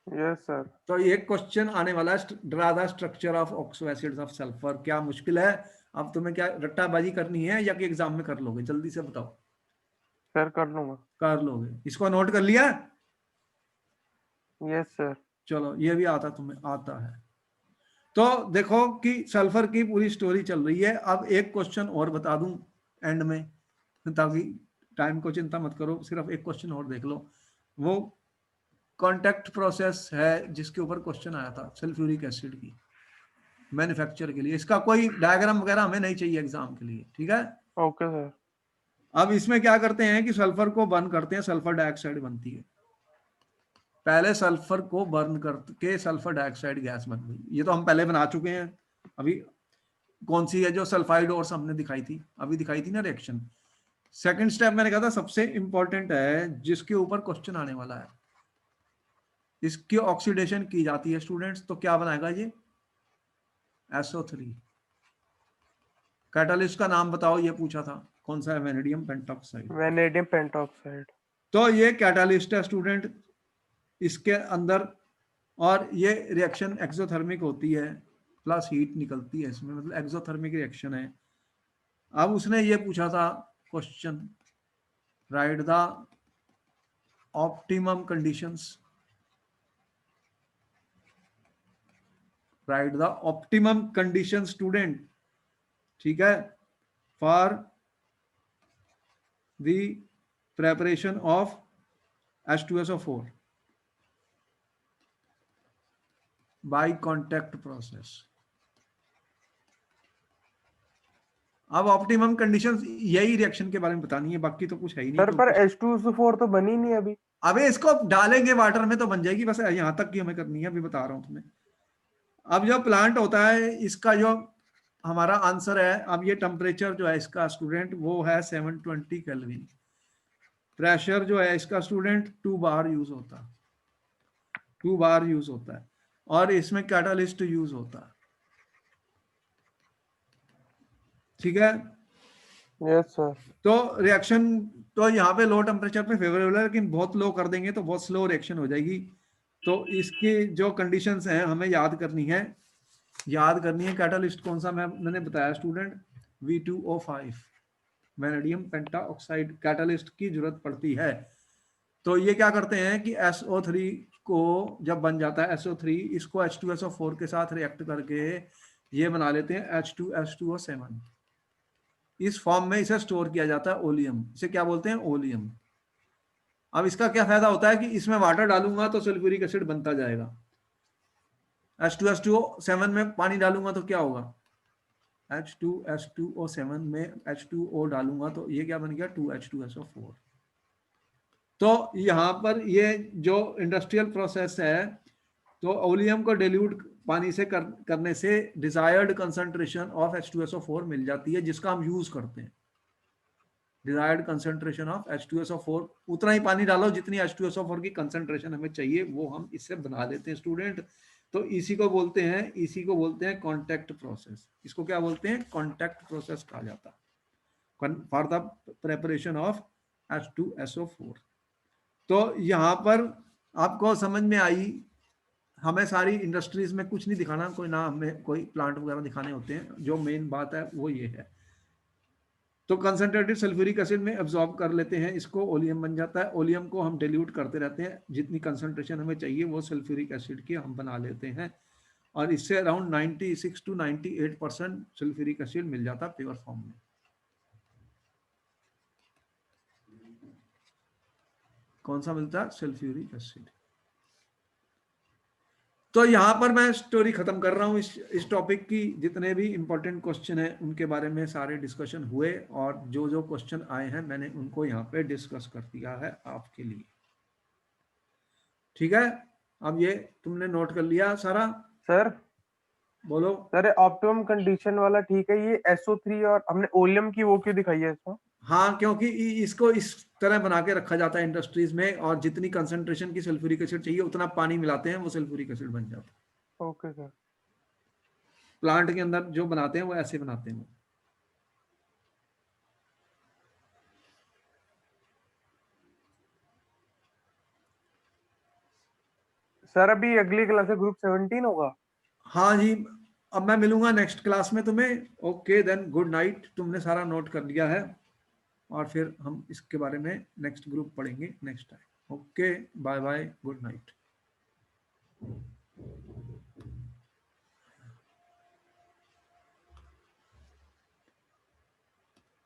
Yes sir. तो एक क्वेश्चन आने वाला है, draw the structure of oxo acids of sulphur. क्या मुश्किल है? अब तुम्हें क्या रट्टाबाजी करनी है, या कि एग्जाम में कर लोगे? जल्दी से बताओ। सर कर लूंगा। कर लोगे? इसको नोट कर लिया? Yes sir. चलो, ये भी आता, तुम्हें आता है। तो देखो कि सल्फर की पूरी स्टोरी चल रही है। अब एक क्वेश्चन और बता दूं एंड में, ताकि टाइम को चिंता मत करो, सिर्फ एक क्वेश्चन और देख लो। वो कॉन्टैक्ट प्रोसेस है जिसके ऊपर क्वेश्चन आया था सल्फ्यूरिक एसिड की मैन्युफैक्चर के लिए। इसका कोई डायग्राम वगैरह हमें नहीं चाहिए एग्जाम के लिए, ठीक है? Okay sir. अब इसमें क्या करते हैं कि सल्फर को बर्न करते हैं, सल्फर डाइऑक्साइड बनती है। पहले सल्फर को बर्न करके सल्फर डाइऑक्साइड गैस बन गई। ये तो हम पहले बना चुके हैं। अभी कौन सी है जो सल्फाइड और हमने दिखाई थी, अभी दिखाई थी ना रिएक्शन। सेकंड स्टेप मैंने कहा था सबसे इंपॉर्टेंट है, जिसके ऊपर क्वेश्चन आने वाला है। इसकी ऑक्सीडेशन की जाती है स्टूडेंट्स, तो क्या बनाएगा ये? SO3। कैटालिस्ट का नाम बताओ, ये पूछा था, कौन सा है? Vanadium pentoxide. Vanadium pentoxide. तो ये कैटालिस्ट है स्टूडेंट, इसके अंदर, और ये रिएक्शन एक्सोथर्मिक होती है, प्लस हीट निकलती है इसमें, मतलब एक्सोथर्मिक रिएक्शन है। अब उसने ये पूछा था question, write the optimum conditions, write the optimum condition student, ठीक है, for the preparation of H2SO4। By contact process. अब ऑप्टिमम कंडीशंस यही रिएक्शन के बारे में बतानी है, बाकी तो कुछ है ही नहीं। सर पर H2SO4 तो बनी नहीं अभी। अबे इसको डालेंगे वाटर में तो बन जाएगी, बस यहाँ तक की हमें करनी है, अभी बता रहा हूँ तुम्हें। अब जो प्लांट होता है इसका जो हमारा आंसर है, अब ये टेम्परेचर जो है इसका स्टूडेंट वो है 720 केल्विन। प्रेशर जो है इसका स्टूडेंट 2 बार यूज होता है, 2 बार यूज होता है, और इसमें कैटालिस्ट यूज होता है। ठीक है, यस सर। तो रिएक्शन तो यहाँ पे लो टेम्परेचर पे फेवरेबल है, लेकिन बहुत लो कर देंगे तो बहुत स्लो रिएक्शन हो जाएगी। तो इसकी जो कंडीशंस हैं हमें याद करनी है, कैटालिस्ट कौन सा मैंने बताया student, V2O5 vanadium pentoxide catalyst की जरूरत पड़ती है। तो ये क्या करते हैं कि SO3 को जब बन जाता है SO3, इसको H2SO4 के साथ रिएक्ट करके ये बना लेते हैं H2S2O7। इस फॉर्म में इसे स्टोर किया जाता है ओलियम, इसे क्या बोलते हैं, ओलियम। अब इसका क्या फायदा होता है कि इसमें वाटर डालूंगा तो सल्फ्यूरिक एसिड बनता जाएगा, H2S2O7 में पानी डालूंगा तो क्या होगा, H2S2O7 में H2O डालूंगा तो ये क्या बन गया, 2H2SO4। तो यहाँ पर ये जो इंडस्ट्रियल प्रोसेस है, तो ओलियम को डिल्यूट पानी से करने से डिजायर्ड कंसंट्रेशन ऑफ H2SO4 मिल जाती है, जिसका हम यूज करते हैं। डिजायर्ड कंसंट्रेशन ऑफ H2SO4, उतना ही पानी डालो जितनी H2SO4 की कंसंट्रेशन हमें चाहिए, वो हम इससे बना लेते हैं स्टूडेंट। तो इसी को बोलते हैं कांटेक्ट प्रोसेस। इसको क्या बोलते हैं, कांटेक्ट प्रोसेस कहा जाता है for the preparation of H2SO4। तो यहाँ पर आपको समझ में आई, हमें सारी इंडस्ट्रीज में कुछ नहीं दिखाना, कोई ना हमें कोई प्लांट वगैरह दिखाने होते हैं, जो मेन बात है वो ये है। तो कंसंट्रेटेड सल्फ्यूरिक एसिड में एब्जॉर्ब कर लेते हैं इसको, ओलियम बन जाता है। ओलियम को हम डिल्यूट करते रहते हैं, जितनी कंसंट्रेशन हमें चाहिए वो सल्फ्यूरिक एसिड की हम बना लेते हैं, और इससे अराउंड 96 to 98% सल्फ्यूरिक एसिड मिल जाता है प्योर फॉर्म में। कौन सा मिलता है, सल्फ्यूरिक एसिड। तो यहाँ पर मैं स्टोरी खत्म कर रहा हूँ इस टॉपिक की। जितने भी इंपॉर्टेंट क्वेश्चन है उनके बारे में सारे डिस्कशन हुए, और जो जो क्वेश्चन आए हैं मैंने उनको यहाँ पे डिस्कस कर दिया है आपके लिए। ठीक है, अब ये तुमने नोट कर लिया सारा। सर बोलो। सर ऑप्टिमम कंडीशन वाला ठीक है, ये SO3 और हमने ओलियम की वो क्यों दिखाई है इसमें? हाँ, क्योंकि इसको इस तरह बना के रखा जाता है इंडस्ट्रीज में, और जितनी कंसंट्रेशन की सल्फ्यूरिक एसिड चाहिए उतना पानी मिलाते हैं, वो सल्फ्यूरिक एसिड बन जाता है। Okay sir. प्लांट के अंदर जो बनाते हैं वो ऐसे बनाते हैं। सर अभी अगली क्लास है ग्रुप 17 होगा? हाँ जी, अब मैं मिलूंगा नेक्स्ट क्लास में तुम्हें। Okay then, good night. तुमने सारा नोट कर लिया है, और फिर हम इसके बारे में नेक्स्ट ग्रुप पढ़ेंगे next time. Okay, bye bye, good night.